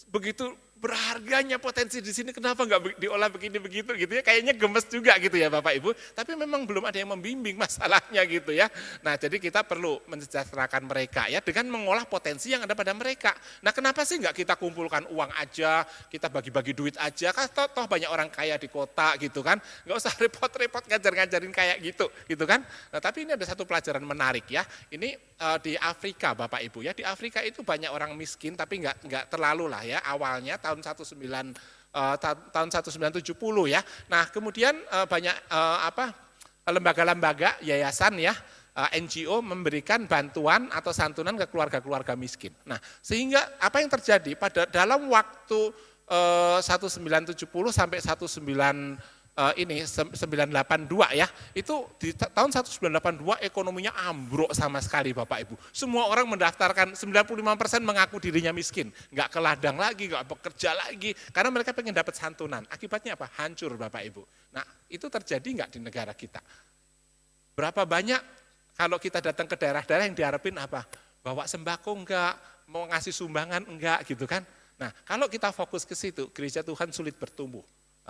begitu berharganya potensi di sini, kenapa nggak diolah begini begitu gitu ya, kayaknya gemes juga gitu ya Bapak Ibu, tapi memang belum ada yang membimbing masalahnya gitu ya. Nah jadi kita perlu mensejahterakan mereka ya dengan mengolah potensi yang ada pada mereka. Nah kenapa sih nggak kita kumpulkan uang aja, kita bagi-bagi duit aja, kan toh banyak orang kaya di kota gitu kan, nggak usah repot-repot ngajarin kayak gitu kan. Nah tapi ini ada satu pelajaran menarik ya, ini di Afrika Bapak Ibu ya, di Afrika itu banyak orang miskin tapi nggak terlalu lah ya awalnya tahun 1970 ya. Nah kemudian banyak lembaga-lembaga yayasan ya, NGO memberikan bantuan atau santunan ke keluarga-keluarga miskin. Nah sehingga apa yang terjadi pada dalam waktu 1970 sampai 1980 ini 982 ya, itu di tahun 1982 ekonominya ambruk sama sekali Bapak Ibu. Semua orang mendaftarkan, 95% mengaku dirinya miskin, nggak ke ladang lagi, nggak bekerja lagi, karena mereka pengen dapat santunan. Akibatnya apa? Hancur Bapak Ibu. Nah itu terjadi nggak di negara kita? Berapa banyak kalau kita datang ke daerah-daerah yang diharapin apa? Bawa sembako enggak, mau ngasih sumbangan enggak gitu kan. Nah kalau kita fokus ke situ, gereja Tuhan sulit bertumbuh,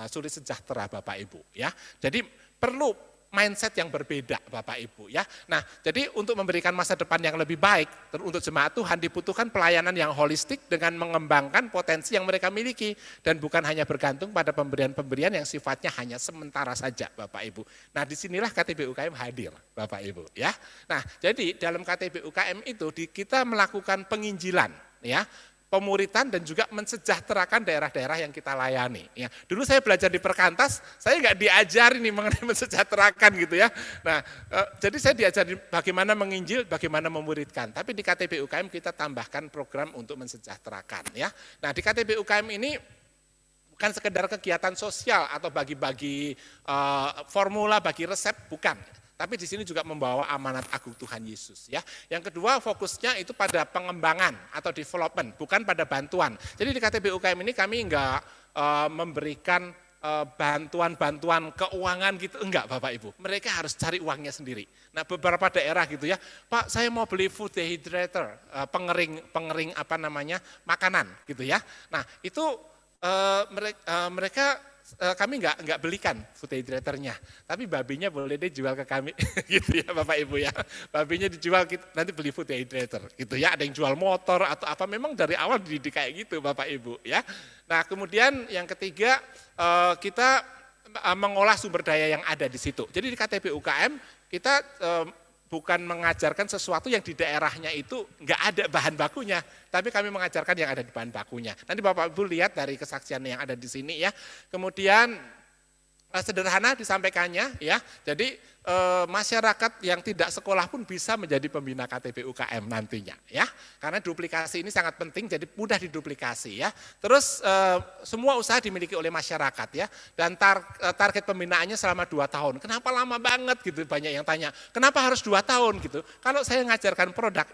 sulit sejahtera Bapak Ibu ya. Jadi perlu mindset yang berbeda Bapak Ibu ya. Nah jadi untuk memberikan masa depan yang lebih baik untuk jemaat Tuhan dibutuhkan pelayanan yang holistik dengan mengembangkan potensi yang mereka miliki dan bukan hanya bergantung pada pemberian-pemberian yang sifatnya hanya sementara saja Bapak Ibu. Nah disinilah KTB UKM hadir Bapak Ibu ya. Nah jadi dalam KTB UKM itu kita melakukan penginjilan ya, pemuritan dan juga mensejahterakan daerah-daerah yang kita layani. Ya, dulu saya belajar di Perkantas, saya nggak diajari nih mengenai mensejahterakan gitu ya. Nah, jadi saya diajari bagaimana menginjil, bagaimana memuridkan. Tapi di KTB UKM kita tambahkan program untuk mensejahterakan. Ya, nah di KTB UKM ini bukan sekedar kegiatan sosial atau bagi-bagi formula, bagi resep, bukan. Tapi di sini juga membawa amanat agung Tuhan Yesus ya. Yang kedua fokusnya itu pada pengembangan atau development, bukan pada bantuan. Jadi di KTB UKM ini kami enggak memberikan bantuan-bantuan keuangan gitu, enggak Bapak Ibu. Mereka harus cari uangnya sendiri. Nah beberapa daerah gitu ya, Pak saya mau beli food dehydrator, pengering apa namanya, makanan gitu ya. Nah itu mereka kami enggak belikan food dehydratornya, tapi babinya boleh deh jual ke kami gitu ya Bapak Ibu ya. Babinya dijual, nanti beli food dehydrator gitu ya. Ada yang jual motor atau apa, memang dari awal dididik kayak gitu Bapak Ibu ya. Nah kemudian yang ketiga kita mengolah sumber daya yang ada di situ. Jadi di KTB UKM kita bukan mengajarkan sesuatu yang di daerahnya itu enggak ada bahan bakunya, tapi kami mengajarkan yang ada di bahan bakunya. Nanti Bapak Ibu lihat dari kesaksian yang ada di sini ya. Kemudian sederhana disampaikannya ya. Jadi masyarakat yang tidak sekolah pun bisa menjadi pembina KTB UKM nantinya ya. Karena duplikasi ini sangat penting, jadi mudah diduplikasi ya. Terus semua usaha dimiliki oleh masyarakat ya. Dan target pembinaannya selama 2 tahun. Kenapa lama banget gitu, banyak yang tanya. Kenapa harus 2 tahun gitu? Kalau saya ngajarkan produk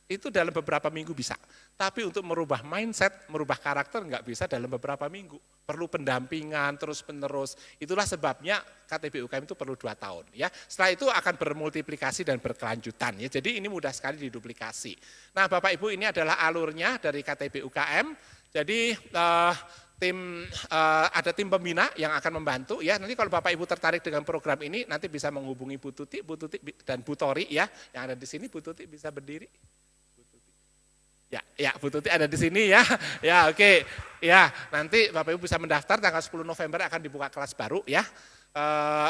itu dalam beberapa minggu bisa. Tapi untuk merubah mindset, merubah karakter enggak bisa dalam beberapa minggu. Perlu pendampingan terus-menerus. Itulah sebabnya KTB UKM itu perlu 2 tahun ya. Setelah itu akan bermultiplikasi dan berkelanjutan ya. Jadi ini mudah sekali diduplikasi. Nah, Bapak Ibu, ini adalah alurnya dari KTB UKM. Jadi ada tim pembina yang akan membantu ya. Nanti kalau Bapak Ibu tertarik dengan program ini nanti bisa menghubungi Bu Tuti dan Bu Tori ya. Yang ada di sini. Bu Tuti bisa berdiri. Ya, Bu Tuti ada di sini ya. Ya, oke. Ya, nanti Bapak Ibu bisa mendaftar tanggal 10 November akan dibuka kelas baru ya.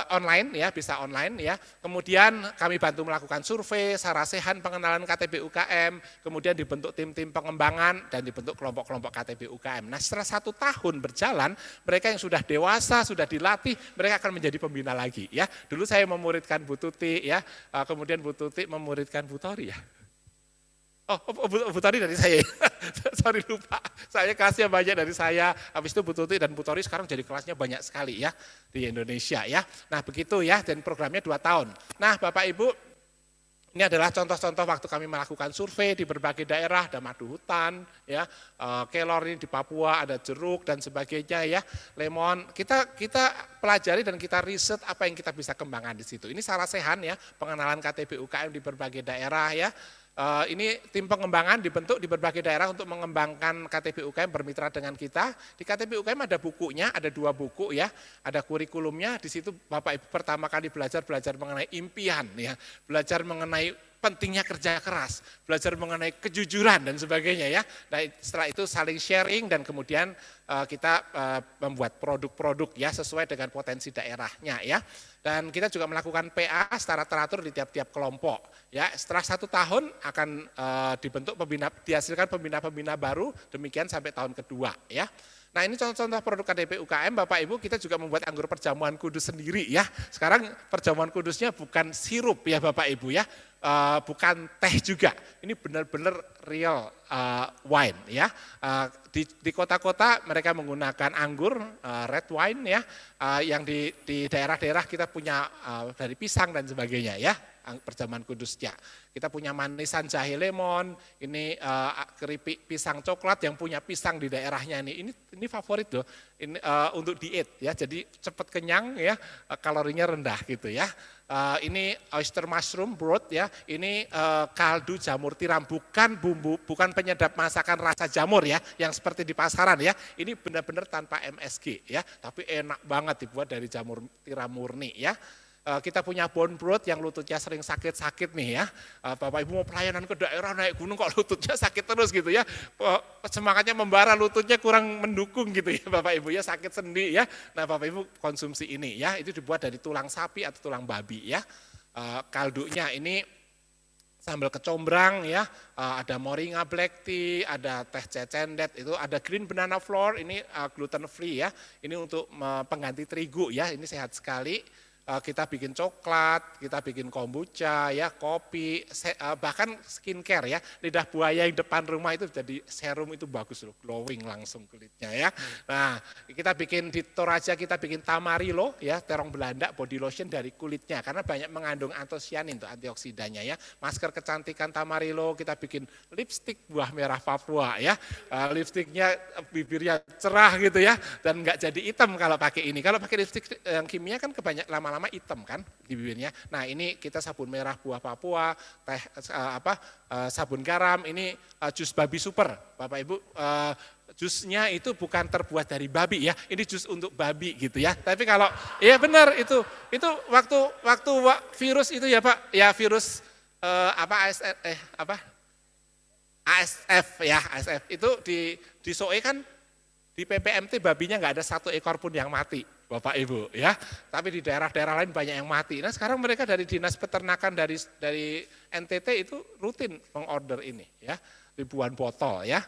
Online ya, bisa online ya. Kemudian kami bantu melakukan survei, sarasehan pengenalan KTB UKM, kemudian dibentuk tim-tim pengembangan dan dibentuk kelompok-kelompok KTB UKM. Nah, setelah 1 tahun berjalan, mereka yang sudah dewasa, sudah dilatih, mereka akan menjadi pembina lagi ya. Dulu saya memuridkan Bu Tuti ya, kemudian Bu Tuti memuridkan Bu Tori ya. Bu Tori dari saya, sorry lupa, saya kelasnya banyak dari saya, habis itu Bu Tuti dan Bu Tori sekarang jadi kelasnya banyak sekali ya di Indonesia ya. Nah begitu ya, dan programnya 2 tahun. Nah Bapak Ibu, ini adalah contoh-contoh waktu kami melakukan survei di berbagai daerah, ada madu hutan, ya, kelor ini di Papua, ada jeruk dan sebagainya ya, lemon. Kita pelajari dan kita riset apa yang kita bisa kembangkan di situ. Ini sarasehan ya, pengenalan KTB UKM di berbagai daerah ya. Ini tim pengembangan dibentuk di berbagai daerah untuk mengembangkan KTB UKM bermitra dengan kita. Di KTB UKM ada bukunya, ada 2 buku ya, ada kurikulumnya. Di situ Bapak Ibu pertama kali belajar mengenai impian ya, belajar mengenai pentingnya kerja keras, belajar mengenai kejujuran dan sebagainya ya. Nah setelah itu saling sharing dan kemudian kita membuat produk-produk ya sesuai dengan potensi daerahnya ya. Dan kita juga melakukan PA secara teratur di tiap-tiap kelompok ya. Setelah 1 tahun akan dibentuk dihasilkan pembina-pembina baru, demikian sampai tahun kedua ya. Nah ini contoh-contoh produk KTB UKM, Bapak Ibu, kita juga membuat anggur perjamuan kudus sendiri ya. Sekarang perjamuan kudusnya bukan sirup ya Bapak Ibu ya, bukan teh juga. Ini benar-benar real wine ya. Di kota-kota mereka menggunakan anggur red wine ya. Yang di daerah-daerah kita punya dari pisang dan sebagainya ya. Perjamuan kudusnya. Kita punya manisan jahe lemon, ini keripik pisang coklat yang punya pisang di daerahnya ini favorit loh. Ini untuk diet ya. Jadi cepat kenyang ya, kalorinya rendah gitu ya. Ini oyster mushroom broth ya. Ini kaldu jamur tiram, bukan bumbu, bukan penyedap masakan rasa jamur ya, yang seperti di pasaran ya. Ini benar-benar tanpa MSG ya, tapi enak banget dibuat dari jamur tiram murni ya. Kita punya bone broth yang lututnya sering sakit-sakit nih ya. Bapak Ibu mau pelayanan ke daerah naik gunung kok lututnya sakit terus gitu ya. Semangatnya membara, lututnya kurang mendukung gitu ya Bapak Ibu ya, sakit sendi ya. Nah Bapak Ibu konsumsi ini ya, itu dibuat dari tulang sapi atau tulang babi ya. Kaldunya ini sambal kecombrang ya, ada moringa black tea, ada teh cecendet, itu ada green banana flour, ini gluten free ya. Ini untuk pengganti terigu ya, ini sehat sekali. Kita bikin coklat, kita bikin kombucha, ya, kopi, bahkan skincare ya. Lidah buaya yang depan rumah itu jadi serum itu bagus loh, glowing langsung kulitnya ya. Nah, kita bikin di Toraja kita bikin Tamarilo ya, terong Belanda body lotion dari kulitnya karena banyak mengandung antosianin tuh antioksidannya ya. Masker kecantikan Tamarilo, kita bikin lipstik buah merah Papua ya. Lipstiknya bibirnya cerah gitu ya dan enggak jadi hitam kalau pakai ini. Kalau pakai lipstik yang kimia kan kebanyak lama-lama hitam kan di bibirnya. Nah ini kita sabun merah buah Papua, teh sabun garam, ini jus babi super, Bapak Ibu. Jusnya itu bukan terbuat dari babi ya, ini jus untuk babi gitu ya. Tapi kalau ya benar itu waktu virus itu ya Pak, ya virus ASF ya, ASF itu di SOE kan di PPMT babinya nggak ada satu ekor pun yang mati. Bapak Ibu ya, tapi di daerah-daerah lain banyak yang mati. Nah sekarang mereka dari Dinas Peternakan dari NTT itu rutin mengorder ini ya, ribuan botol ya.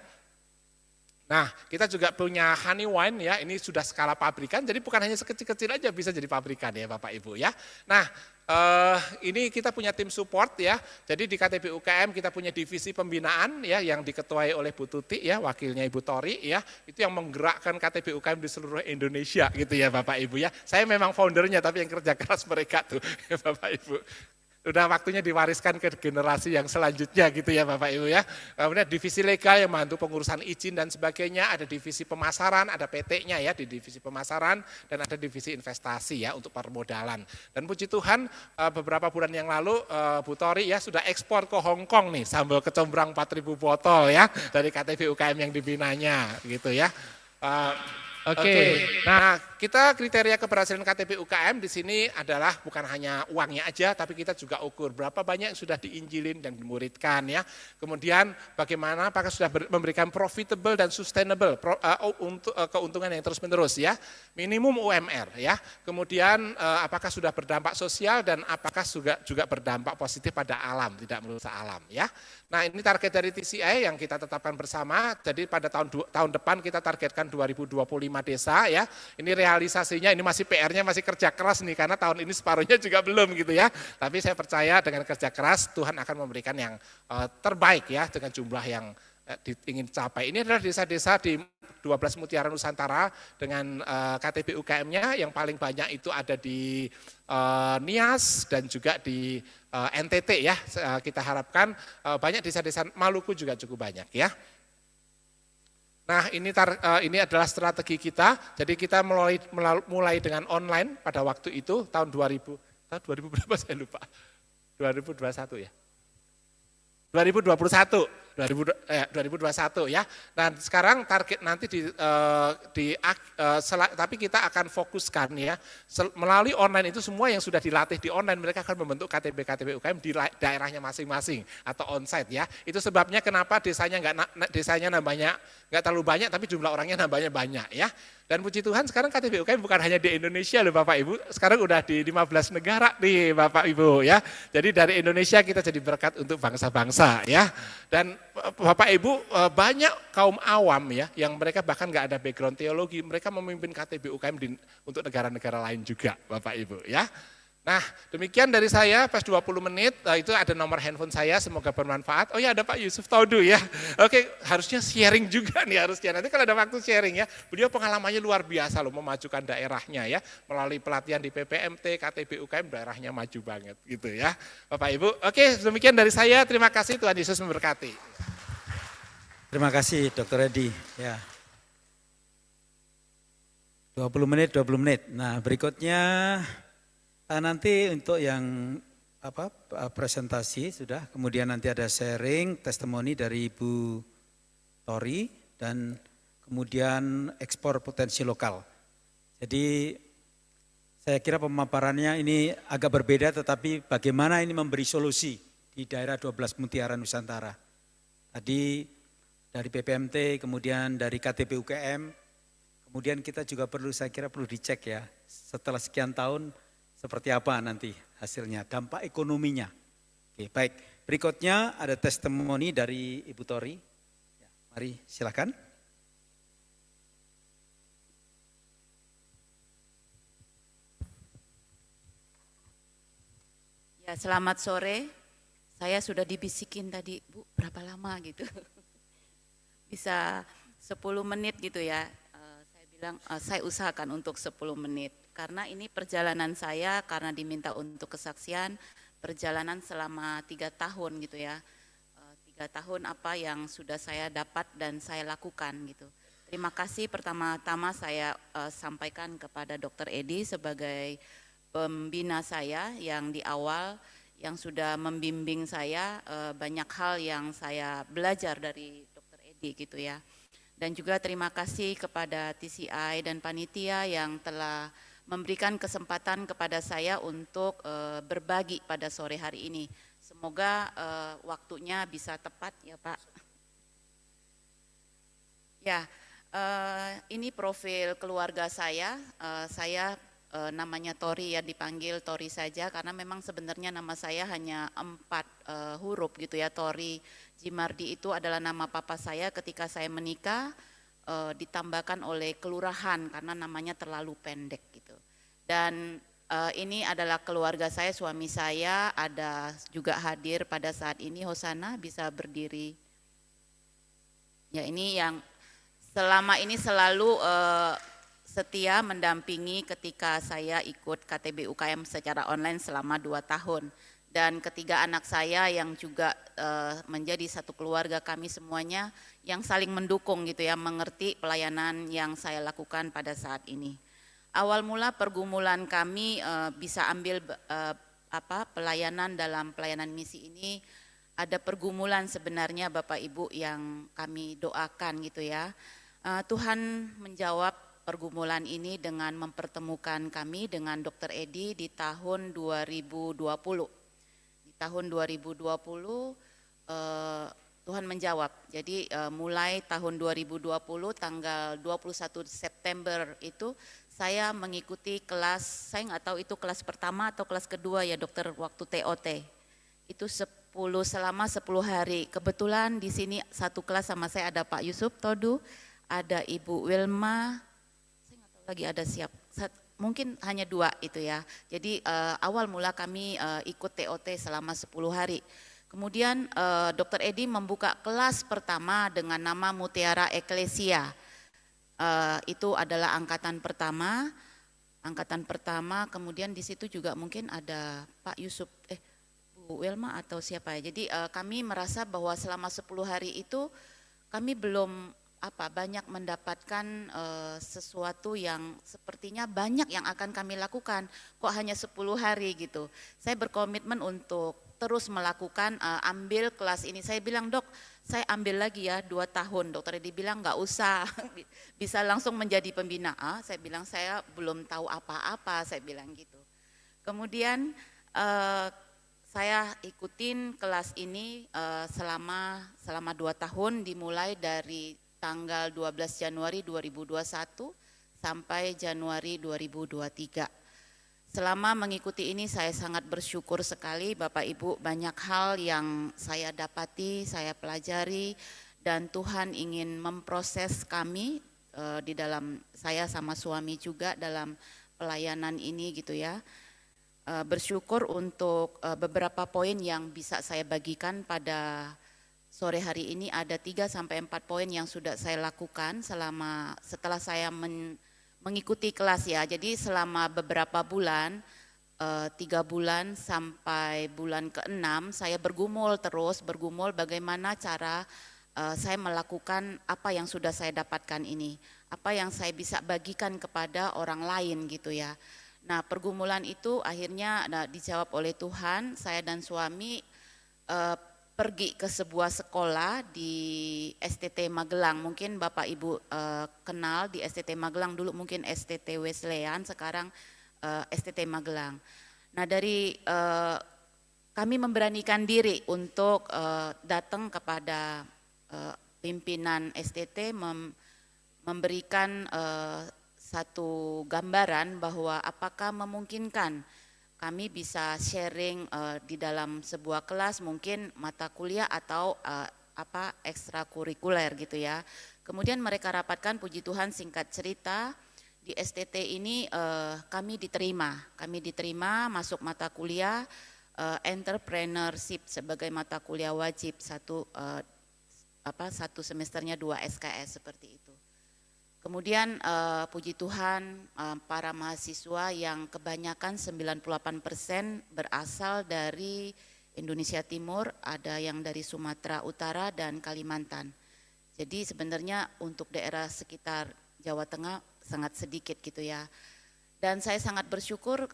Nah kita juga punya honey wine ya, ini sudah skala pabrikan, jadi bukan hanya sekecil-kecil aja bisa jadi pabrikan ya Bapak Ibu ya. Nah ini kita punya tim support ya, jadi di KTP UKM kita punya divisi pembinaan ya yang diketuai oleh Bu Tuti ya, wakilnya Ibu Tori ya, itu yang menggerakkan KTP UKM di seluruh Indonesia gitu ya Bapak Ibu ya. Saya memang foundernya tapi yang kerja keras mereka tuh ya Bapak Ibu. Udah waktunya diwariskan ke generasi yang selanjutnya gitu ya Bapak Ibu ya. Kemudian divisi legal yang membantu pengurusan izin dan sebagainya, ada divisi pemasaran, ada PT-nya ya di divisi pemasaran, dan ada divisi investasi ya untuk permodalan. Dan puji Tuhan beberapa bulan yang lalu Bu Tori ya sudah ekspor ke Hong Kong nih, sambal kecombrang 4.000 botol ya dari KTP UKM yang dibinanya gitu ya. Oke. Nah, kita kriteria keberhasilan KTP UKM di sini adalah bukan hanya uangnya aja, tapi kita juga ukur berapa banyak yang sudah diinjilin dan dimuridkan ya. Kemudian bagaimana apakah sudah memberikan profitable dan sustainable untuk keuntungan yang terus-menerus ya. Minimum UMR ya. Kemudian apakah sudah berdampak sosial dan apakah juga berdampak positif pada alam, tidak merusak alam ya. Nah, ini target dari TCI yang kita tetapkan bersama. Jadi pada tahun depan kita targetkan 2025 desa ya. Ini realisasinya ini masih PR-nya masih kerja keras nih karena tahun ini separuhnya juga belum gitu ya. Tapi saya percaya dengan kerja keras Tuhan akan memberikan yang terbaik ya dengan jumlah yang ingin capai. Ini adalah desa-desa di 12 Mutiara Nusantara dengan KTP UKM-nya yang paling banyak itu ada di Nias dan juga di NTT ya. Kita harapkan banyak desa-desa Maluku juga cukup banyak ya. Nah ini adalah strategi kita, jadi kita mulai dengan online pada waktu itu tahun 2000 berapa saya lupa, 2021 ya, 2021 ya. Nah sekarang target nanti tapi kita akan fokuskan ya melalui online itu semua yang sudah dilatih di online mereka akan membentuk KTP UKM di daerahnya masing-masing atau onsite ya. Itu sebabnya kenapa desanya nambahnya nggak terlalu banyak tapi jumlah orangnya nambahnya banyak ya. Dan puji Tuhan sekarang KTP UKM bukan hanya di Indonesia loh Bapak Ibu, sekarang udah di 15 negara nih Bapak Ibu ya. Jadi dari Indonesia kita jadi berkat untuk bangsa-bangsa ya. Dan Bapak Ibu banyak kaum awam ya yang mereka bahkan nggak ada background teologi, mereka memimpin KTP UKM untuk negara-negara lain juga Bapak Ibu ya. Nah, demikian dari saya pas 20 menit, itu ada nomor handphone saya, semoga bermanfaat. Oh ya, ada Pak Yusuf Taudu ya. Oke, harusnya sharing juga nih harusnya. Nanti kalau ada waktu sharing ya, beliau pengalamannya luar biasa loh memajukan daerahnya ya. Melalui pelatihan di PPMT, KTB UKM, daerahnya maju banget gitu ya. Bapak Ibu, oke demikian dari saya, terima kasih, Tuhan Yesus memberkati. Terima kasih Dr. Edi. Ya. 20 menit. Nah berikutnya nanti untuk yang presentasi sudah, kemudian nanti ada sharing, testimoni dari Ibu Tori, dan kemudian ekspor potensi lokal. Jadi saya kira pemaparannya ini agak berbeda, tetapi bagaimana ini memberi solusi di daerah 12 Mutiara Nusantara. Tadi dari PPMT, kemudian dari KTP UKM, kemudian kita juga saya kira perlu dicek ya, setelah sekian tahun, seperti apa nanti hasilnya, dampak ekonominya. Oke, baik, berikutnya ada testimoni dari Ibu Tori. Ya, mari silakan. Ya, selamat sore. Saya sudah dibisikin tadi, Bu, berapa lama gitu. Bisa 10 menit gitu ya. Saya bilang saya usahakan untuk 10 menit. Karena ini perjalanan saya, karena diminta untuk kesaksian, perjalanan selama 3 tahun gitu ya. 3 tahun apa yang sudah saya dapat dan saya lakukan gitu. Terima kasih pertama-tama saya sampaikan kepada Dr. Edi sebagai pembina saya yang di awal, yang sudah membimbing saya, banyak hal yang saya belajar dari Dr. Edi gitu ya. Dan juga terima kasih kepada TCI dan panitia yang telah memberikan kesempatan kepada saya untuk berbagi pada sore hari ini. Semoga waktunya bisa tepat ya Pak. Ya, ini profil keluarga saya. Saya namanya Tori ya, dipanggil Tori saja karena memang sebenarnya nama saya hanya 4 huruf gitu ya. Tori Jimardi itu adalah nama papa saya ketika saya menikah. Ditambahkan oleh kelurahan karena namanya terlalu pendek gitu. Dan ini adalah keluarga saya, suami saya ada juga hadir pada saat ini. Hosana bisa berdiri. Ya, ini yang selama ini selalu setia mendampingi ketika saya ikut KTB UKM secara online selama 2 tahun. Dan ketiga anak saya yang juga menjadi satu keluarga kami semuanya yang saling mendukung gitu ya, mengerti pelayanan yang saya lakukan pada saat ini. Awal mula pergumulan kami bisa ambil pelayanan dalam pelayanan misi ini, ada pergumulan sebenarnya Bapak Ibu yang kami doakan gitu ya. Tuhan menjawab pergumulan ini dengan mempertemukan kami dengan Dr. Edi di tahun 2020. Tahun 2020 Tuhan menjawab. Jadi mulai tahun 2020 tanggal 21 September itu saya mengikuti kelas, saya nggak tahu itu kelas pertama atau kelas kedua ya dokter, waktu TOT. Itu selama 10 hari. Kebetulan di sini satu kelas sama saya ada Pak Yusuf Taudu, ada Ibu Wilma, saya nggak tahu lagi ada mungkin hanya 2 itu ya. Jadi awal mula kami ikut TOT selama 10 hari. Kemudian Dr. Edi membuka kelas pertama dengan nama Mutiara Eklesia. Itu adalah angkatan pertama. Kemudian di situ juga mungkin ada Pak Yusuf, Bu Wilma atau siapa ya. Jadi kami merasa bahwa selama 10 hari itu kami belum banyak mendapatkan sesuatu yang sepertinya banyak yang akan kami lakukan, kok hanya 10 hari gitu. Saya berkomitmen untuk terus melakukan, ambil kelas ini. Saya bilang, Dok, saya ambil lagi ya 2 tahun. Dokter Edi bilang nggak usah, bisa langsung menjadi pembina. Saya bilang saya belum tahu apa-apa, saya bilang gitu. Kemudian saya ikutin kelas ini selama 2 tahun, dimulai dari tanggal 12 Januari 2021 sampai Januari 2023. Selama mengikuti ini saya sangat bersyukur sekali Bapak Ibu, banyak hal yang saya dapati, saya pelajari, dan Tuhan ingin memproses kami di dalam, saya sama suami juga dalam pelayanan ini gitu ya. bersyukur untuk beberapa poin yang bisa saya bagikan pada sore hari ini. Ada 3-4 poin yang sudah saya lakukan setelah saya mengikuti kelas ya. Jadi selama beberapa bulan, 3 bulan sampai bulan ke-6 saya bergumul bagaimana cara saya melakukan apa yang sudah saya dapatkan ini, apa yang saya bisa bagikan kepada orang lain gitu ya. Nah, pergumulan itu akhirnya dijawab oleh Tuhan. Saya dan suami pergi ke sebuah sekolah di STT Magelang. Mungkin Bapak Ibu kenal di STT Magelang, dulu mungkin STT Wesleyan, sekarang STT Magelang. Nah, dari kami memberanikan diri untuk datang kepada pimpinan STT memberikan satu gambaran bahwa apakah memungkinkan kami bisa sharing di dalam sebuah kelas, mungkin mata kuliah atau ekstrakurikuler gitu ya. Kemudian mereka rapatkan, puji Tuhan, singkat cerita di STT ini kami diterima masuk mata kuliah entrepreneurship sebagai mata kuliah wajib, satu semesternya 2 SKS seperti itu. Kemudian puji Tuhan para mahasiswa yang kebanyakan 98% berasal dari Indonesia Timur, ada yang dari Sumatera Utara dan Kalimantan. Jadi sebenarnya untuk daerah sekitar Jawa Tengah sangat sedikit gitu ya. Dan saya sangat bersyukur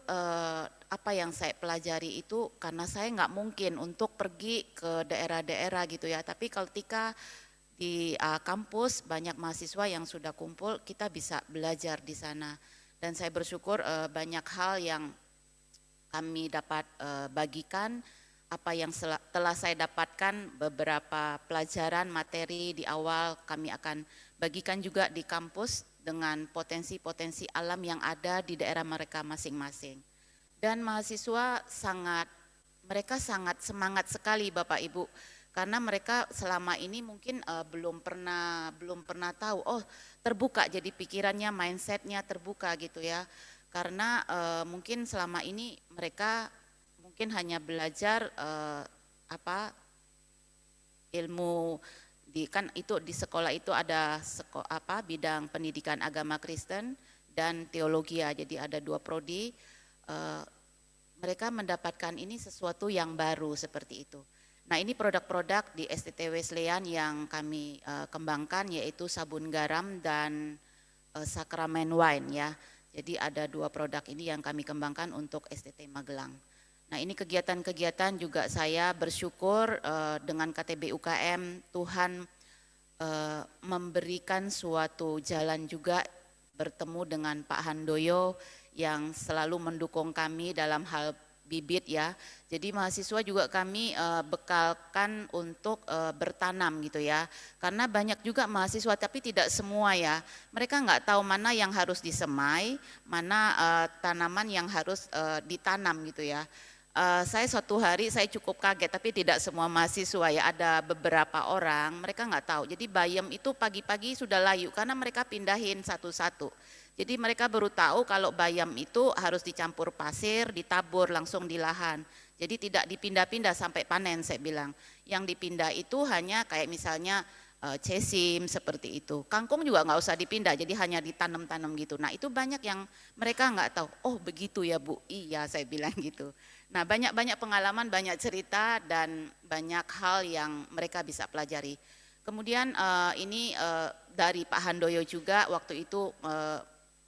apa yang saya pelajari itu, karena saya nggak mungkin untuk pergi ke daerah-daerah gitu ya. Tapi ketika di kampus banyak mahasiswa yang sudah kumpul, kita bisa belajar di sana. Dan saya bersyukur banyak hal yang kami dapat bagikan, apa yang telah saya dapatkan, beberapa pelajaran materi di awal kami akan bagikan juga di kampus dengan potensi-potensi alam yang ada di daerah mereka masing-masing. Dan mahasiswa mereka sangat semangat sekali Bapak Ibu, karena mereka selama ini mungkin belum pernah tahu, terbuka, jadi pikirannya, mindsetnya terbuka gitu ya. Karena mungkin selama ini mereka mungkin hanya belajar ilmu kan itu di sekolah itu ada bidang pendidikan agama Kristen dan teologi ya, jadi ada 2 prodi. Mereka mendapatkan ini sesuatu yang baru seperti itu. Nah, ini produk-produk di STT Wesleyan yang kami kembangkan, yaitu sabun garam dan sakramen wine ya. Jadi ada 2 produk ini yang kami kembangkan untuk STT Magelang. Nah, ini kegiatan-kegiatan juga saya bersyukur dengan KTB UKM, Tuhan memberikan suatu jalan juga, bertemu dengan Pak Handoyo yang selalu mendukung kami dalam hal bibit ya. Jadi mahasiswa juga kami bekalkan untuk bertanam gitu ya. Karena banyak juga mahasiswa, tapi tidak semua ya. Mereka nggak tahu mana yang harus disemai, mana tanaman yang harus ditanam gitu ya. Saya suatu hari saya cukup kaget, tapi tidak semua mahasiswa ya, ada beberapa orang mereka nggak tahu. Jadi bayam itu pagi-pagi sudah layu karena mereka pindahin satu-satu. Jadi mereka baru tahu kalau bayam itu harus dicampur pasir, ditabur langsung di lahan. Jadi tidak dipindah-pindah sampai panen, saya bilang. Yang dipindah itu hanya kayak misalnya cesim seperti itu. Kangkung juga nggak usah dipindah, jadi hanya ditanam-tanam gitu. Nah, itu banyak yang mereka nggak tahu. Oh begitu ya Bu, iya saya bilang gitu. Nah, banyak pengalaman, banyak cerita dan banyak hal yang mereka bisa pelajari. Kemudian ini dari Pak Handoyo juga waktu itu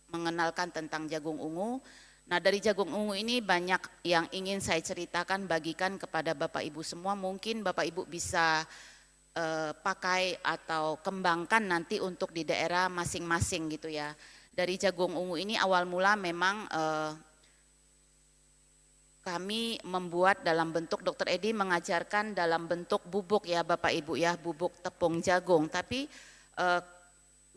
mengenalkan tentang jagung ungu. Nah, dari jagung ungu ini banyak yang ingin saya ceritakan, bagikan kepada Bapak Ibu semua. Mungkin Bapak Ibu bisa pakai atau kembangkan nanti untuk di daerah masing-masing gitu ya. Dari jagung ungu ini awal mula memang kami membuat dalam bentuk, Dr. Edi mengajarkan dalam bentuk bubuk ya Bapak Ibu ya, bubuk tepung jagung. Tapi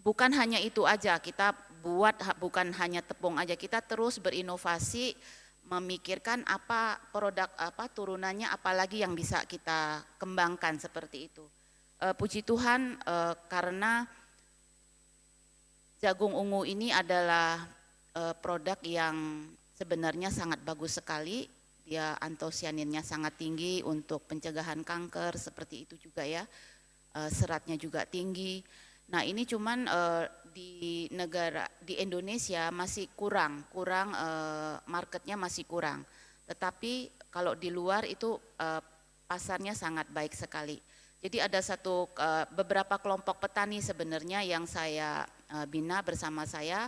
bukan hanya itu aja, kita buat bukan hanya tepung aja, kita terus berinovasi, memikirkan apa produk turunannya, apalagi yang bisa kita kembangkan seperti itu. Puji Tuhan karena jagung ungu ini adalah produk yang sebenarnya sangat bagus sekali. Dia antosianinnya sangat tinggi untuk pencegahan kanker, seperti itu juga ya. Seratnya juga tinggi. Nah ini cuman di Indonesia masih kurang marketnya masih kurang. Tetapi kalau di luar itu pasarnya sangat baik sekali. Jadi ada beberapa kelompok petani sebenarnya yang saya bina bersama saya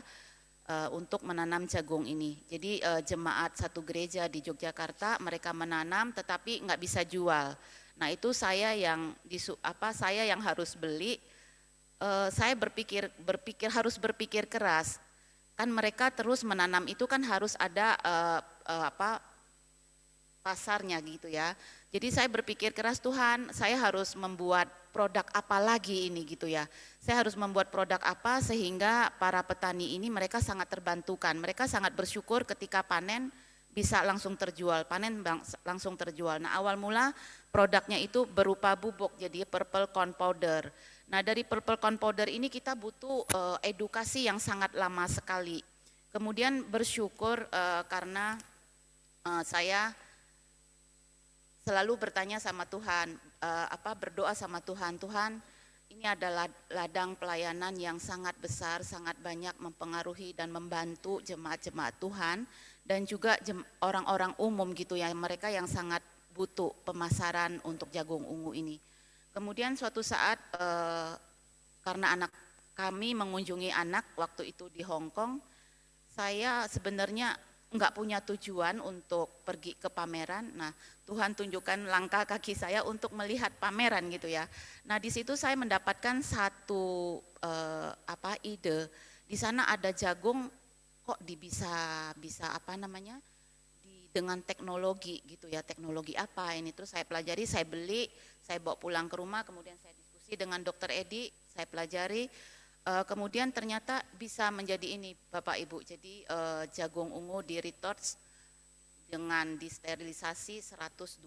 untuk menanam jagung ini. Jadi jemaat satu gereja di Yogyakarta mereka menanam tetapi nggak bisa jual. Nah itu saya yang harus beli. Saya harus berpikir keras. Kan mereka terus menanam itu kan harus ada pasarnya gitu ya. Jadi saya berpikir keras, Tuhan, saya harus membuat produk apa lagi ini gitu ya. Saya harus membuat produk apa sehingga para petani ini mereka sangat terbantukan. Mereka sangat bersyukur ketika panen bisa langsung terjual, langsung terjual. Nah awal mula produknya itu berupa bubuk, jadi purple corn powder. Nah dari purple corn powder ini kita butuh edukasi yang sangat lama sekali. Kemudian bersyukur karena saya selalu bertanya sama Tuhan, berdoa sama Tuhan, Tuhan ini adalah ladang pelayanan yang sangat besar, sangat banyak mempengaruhi dan membantu jemaat-jemaat Tuhan dan juga orang-orang umum gitu ya, mereka yang sangat butuh pemasaran untuk jagung ungu ini. Kemudian suatu saat karena anak kami mengunjungi anak waktu itu di Hong Kong, saya sebenarnya enggak punya tujuan untuk pergi ke pameran. Nah, Tuhan tunjukkan langkah kaki saya untuk melihat pameran gitu ya. Nah, di situ saya mendapatkan satu ide. Di sana ada jagung kok bisa dengan teknologi gitu ya. Teknologi apa ini? Terus saya pelajari, saya beli, saya bawa pulang ke rumah, kemudian saya diskusi dengan Dokter Edi, saya pelajari. Kemudian ternyata bisa menjadi ini Bapak Ibu, jadi jagung ungu di retouch dengan disterilisasi 120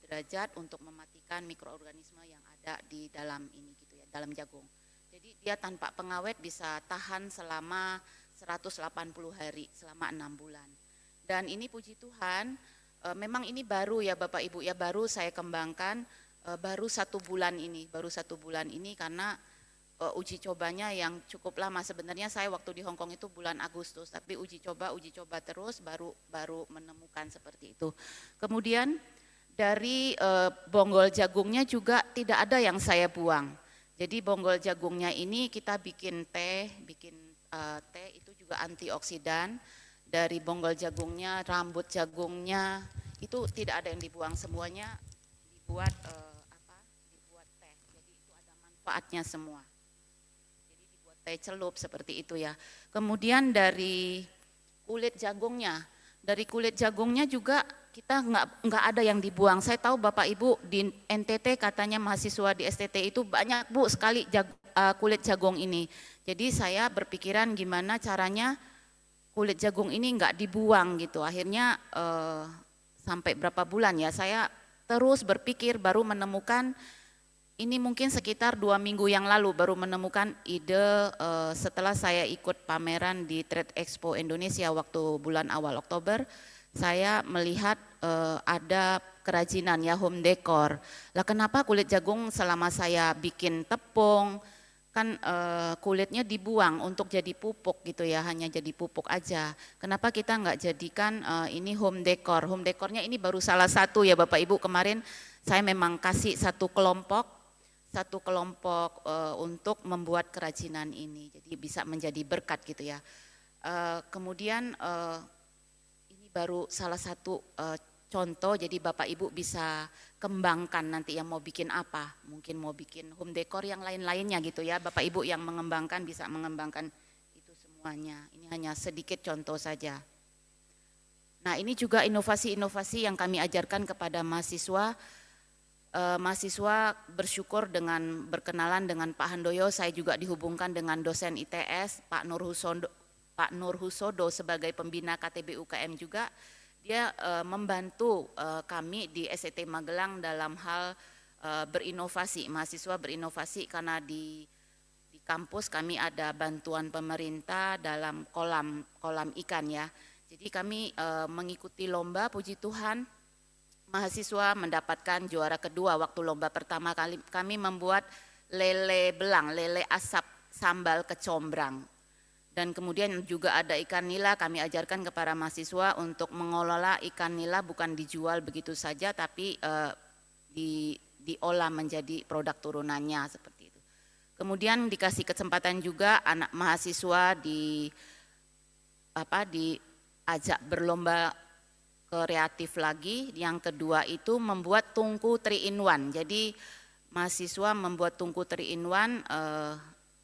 derajat untuk mematikan mikroorganisme yang ada di dalam ini gitu ya, dalam jagung. Jadi dia tanpa pengawet bisa tahan selama 180 hari, selama 6 bulan. Dan ini puji Tuhan, memang ini baru ya Bapak Ibu ya, baru saya kembangkan, baru 1 bulan ini karena uji cobanya yang cukup lama. Sebenarnya saya waktu di Hong Kong itu bulan Agustus, tapi uji coba terus baru menemukan seperti itu. Kemudian dari bonggol jagungnya juga tidak ada yang saya buang. Jadi bonggol jagungnya ini kita bikin teh itu juga antioksidan. Dari bonggol jagungnya, rambut jagungnya itu tidak ada yang dibuang, semuanya dibuat teh. Jadi itu ada manfaatnya semua. Teh celup seperti itu ya. Kemudian dari kulit jagungnya juga kita nggak ada yang dibuang. Saya tahu Bapak Ibu di NTT katanya mahasiswa di STT itu banyak Bu sekali kulit jagung ini. Jadi saya berpikiran gimana caranya kulit jagung ini nggak dibuang gitu. Akhirnya sampai berapa bulan ya saya terus berpikir baru menemukan. Ini mungkin sekitar 2 minggu yang lalu baru menemukan ide setelah saya ikut pameran di Trade Expo Indonesia waktu bulan awal Oktober. Saya melihat ada kerajinan ya home decor. Lah kenapa kulit jagung selama saya bikin tepung kan kulitnya dibuang untuk jadi pupuk gitu ya, hanya jadi pupuk aja. Kenapa kita nggak jadikan ini home decor? Home decornya ini baru salah satu ya Bapak Ibu. Kemarin saya memang kasih satu kelompok untuk membuat kerajinan ini, jadi bisa menjadi berkat gitu ya. Kemudian ini baru salah satu contoh, jadi Bapak Ibu bisa kembangkan nanti yang mau bikin apa, mungkin mau bikin home decor yang lain-lainnya gitu ya. Bapak Ibu yang mengembangkan bisa mengembangkan itu semuanya. Ini hanya sedikit contoh saja. Nah ini juga inovasi-inovasi yang kami ajarkan kepada mahasiswa. Mahasiswa bersyukur dengan berkenalan dengan Pak Handoyo. Saya juga dihubungkan dengan dosen ITS Pak Nur Husodo sebagai pembina KTB UKM juga. Dia membantu kami di SET Magelang dalam hal berinovasi, mahasiswa berinovasi karena di kampus kami ada bantuan pemerintah dalam kolam ikan ya. Jadi kami mengikuti lomba, puji Tuhan, mahasiswa mendapatkan juara kedua. Waktu lomba pertama kali kami membuat lele belang, lele asap sambal kecombrang. Dan kemudian juga ada ikan nila, kami ajarkan kepada mahasiswa untuk mengelola ikan nila bukan dijual begitu saja, tapi diolah menjadi produk turunannya seperti itu. Kemudian dikasih kesempatan juga anak mahasiswa diajak berlomba kreatif lagi. Yang kedua itu membuat tungku 3 in 1. Jadi mahasiswa membuat tungku 3 in 1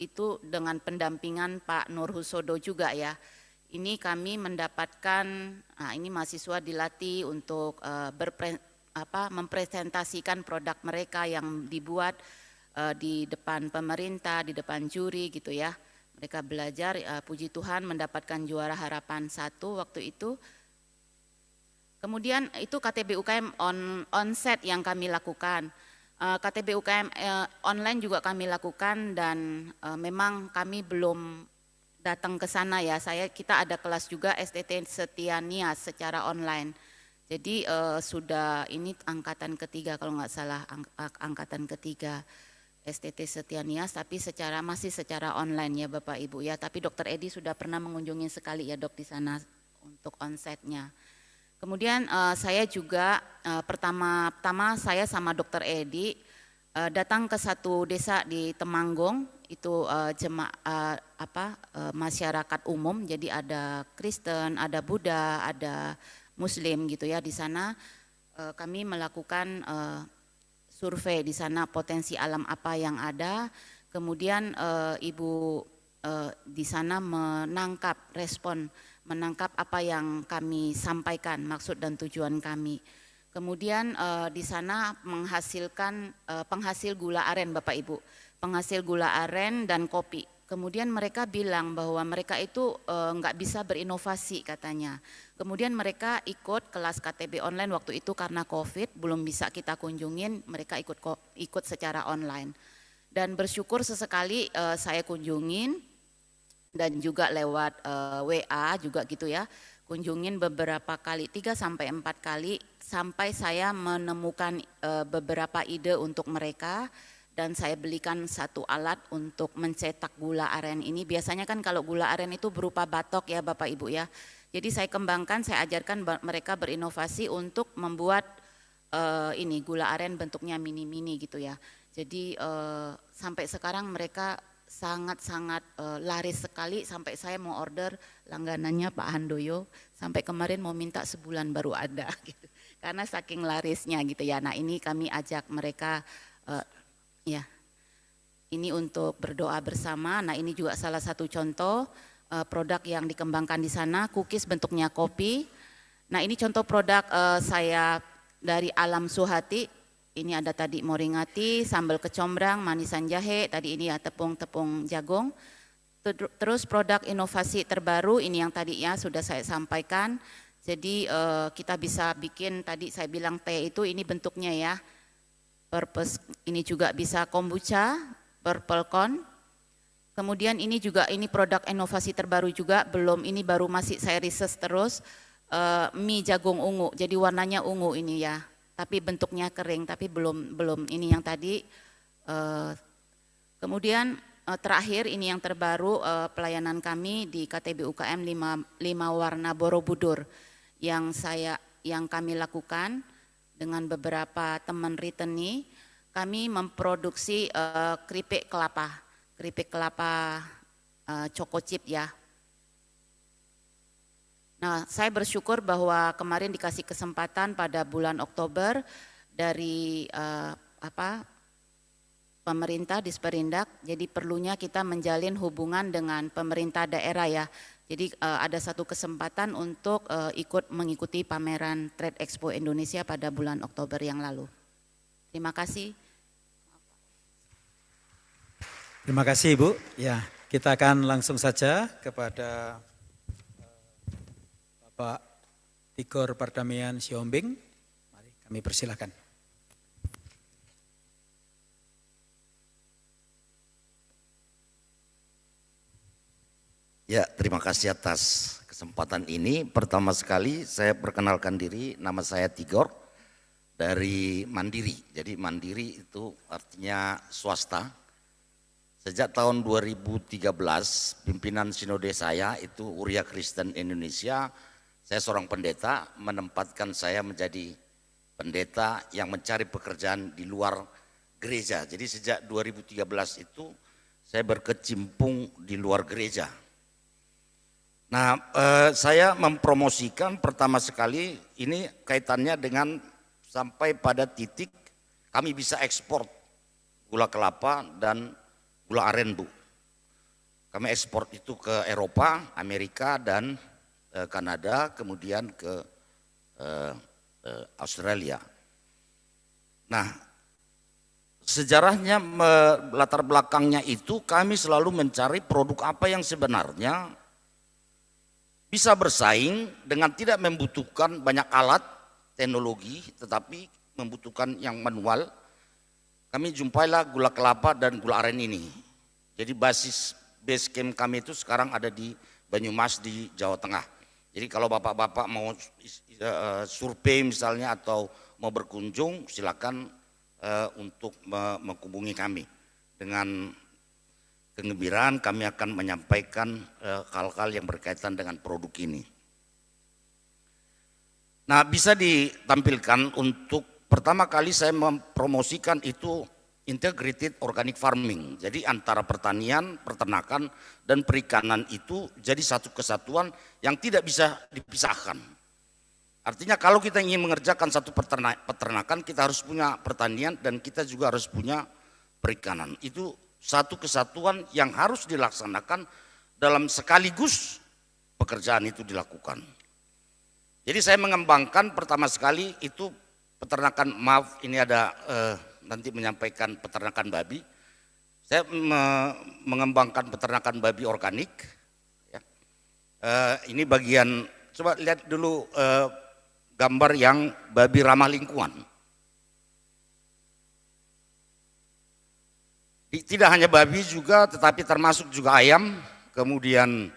itu dengan pendampingan Pak Nur Husodo juga ya. Ini kami mendapatkan, ini mahasiswa dilatih untuk mempresentasikan produk mereka yang dibuat di depan pemerintah, di depan juri gitu ya. Mereka belajar, puji Tuhan mendapatkan juara harapan 1 waktu itu. Kemudian itu KTB UKM onset yang kami lakukan. KTB UKM online juga kami lakukan dan memang kami belum datang ke sana ya. Kita ada kelas juga STT Setia Nias secara online. Jadi sudah ini angkatan ketiga kalau nggak salah, angkatan ketiga STT Setia Nias, tapi masih secara online ya Bapak Ibu ya. Tapi Dokter Edi sudah pernah mengunjungi sekali ya Dok di sana untuk onsetnya. Kemudian saya juga pertama saya sama Dokter Edi datang ke satu desa di Temanggung, itu masyarakat umum, jadi ada Kristen, ada Buddha, ada Muslim gitu ya. Di sana kami melakukan survei di sana potensi alam apa yang ada. Kemudian Ibu di sana menangkap apa yang kami sampaikan, maksud dan tujuan kami. Kemudian di sana menghasilkan penghasil gula aren Bapak Ibu, penghasil gula aren dan kopi. Kemudian mereka bilang bahwa mereka itu nggak bisa berinovasi katanya. Kemudian mereka ikut kelas KTB online waktu itu karena COVID, belum bisa kita kunjungin, mereka ikut secara online. Dan bersyukur sesekali saya kunjungin dan juga lewat WA juga gitu ya, kunjungin beberapa kali, 3-4 kali, sampai saya menemukan beberapa ide untuk mereka. Dan saya belikan satu alat untuk mencetak gula aren ini. Biasanya kan kalau gula aren itu berupa batok ya Bapak Ibu ya. Jadi saya kembangkan, saya ajarkan mereka berinovasi untuk membuat ini gula aren bentuknya mini-mini gitu ya. Jadi sampai sekarang mereka sangat-sangat laris sekali, sampai saya mau order langganannya Pak Handoyo, sampai kemarin mau minta sebulan baru ada gitu. Karena saking larisnya gitu ya. Nah ini kami ajak mereka ya, ini untuk berdoa bersama. Nah ini juga salah satu contoh produk yang dikembangkan di sana, cookies bentuknya kopi. Nah ini contoh produk saya dari Alam Suhati. Ini ada tadi moringati, sambal kecombrang, manisan jahe, tadi ini ya tepung jagung. Terus produk inovasi terbaru ini yang tadi ya sudah saya sampaikan. Jadi kita bisa bikin, tadi saya bilang teh itu ini bentuknya ya. Purpose ini juga bisa kombucha, purple corn. Kemudian ini juga ini produk inovasi terbaru juga, belum, ini baru masih saya riset terus, mie jagung ungu. Jadi warnanya ungu ini ya, tapi bentuknya kering, tapi belum ini yang tadi. Kemudian terakhir ini yang terbaru pelayanan kami di KTB UKM 5 warna Borobudur yang kami lakukan. Dengan beberapa teman reteni, kami memproduksi keripik kelapa choco chip ya. Nah, saya bersyukur bahwa kemarin dikasih kesempatan pada bulan Oktober dari pemerintah Disperindak, jadi perlunya kita menjalin hubungan dengan pemerintah daerah ya. Jadi ada satu kesempatan untuk ikut mengikuti pameran Trade Expo Indonesia pada bulan Oktober yang lalu. Terima kasih. Terima kasih Ibu. Ya, kita akan langsung saja kepada Bapak Tigor Pardamaian Siombing. Mari kami persilakan. Ya, terima kasih atas kesempatan ini. Pertama sekali saya perkenalkan diri, nama saya Tigor dari Mandiri. Jadi Mandiri itu artinya swasta. Sejak tahun 2013 pimpinan sinode saya itu Uria Kristen Indonesia, saya seorang pendeta, menempatkan saya menjadi pendeta yang mencari pekerjaan di luar gereja. Jadi sejak 2013 itu saya berkecimpung di luar gereja. Nah, saya mempromosikan pertama sekali ini kaitannya dengan sampai pada titik kami bisa ekspor gula kelapa dan gula aren, Bu. Kami ekspor itu ke Eropa, Amerika dan Kanada, kemudian ke Australia. Nah, sejarahnya latar belakangnya itu kami selalu mencari produk apa yang sebenarnya bisa bersaing dengan tidak membutuhkan banyak alat teknologi, tetapi membutuhkan yang manual. Kami jumpailah gula kelapa dan gula aren ini. Jadi base camp kami itu sekarang ada di Banyumas di Jawa Tengah. Jadi kalau bapak-bapak mau survei misalnya atau mau berkunjung, silakan untuk menghubungi kami. Dengan kegembiraan kami akan menyampaikan hal-hal yang berkaitan dengan produk ini. Nah, bisa ditampilkan untuk pertama kali saya mempromosikan itu integrated organic farming. Jadi antara pertanian, peternakan, dan perikanan itu jadi satu kesatuan yang tidak bisa dipisahkan. Artinya kalau kita ingin mengerjakan satu peternakan, kita harus punya pertanian dan kita juga harus punya perikanan. Itu satu kesatuan yang harus dilaksanakan dalam sekaligus pekerjaan itu dilakukan. Jadi saya mengembangkan pertama sekali itu peternakan, maaf ini ada nanti menyampaikan peternakan babi. Saya mengembangkan peternakan babi organik. Ya. Ini bagian, coba lihat dulu gambar yang babi ramah lingkungan. Tidak hanya babi juga, tetapi termasuk juga ayam, kemudian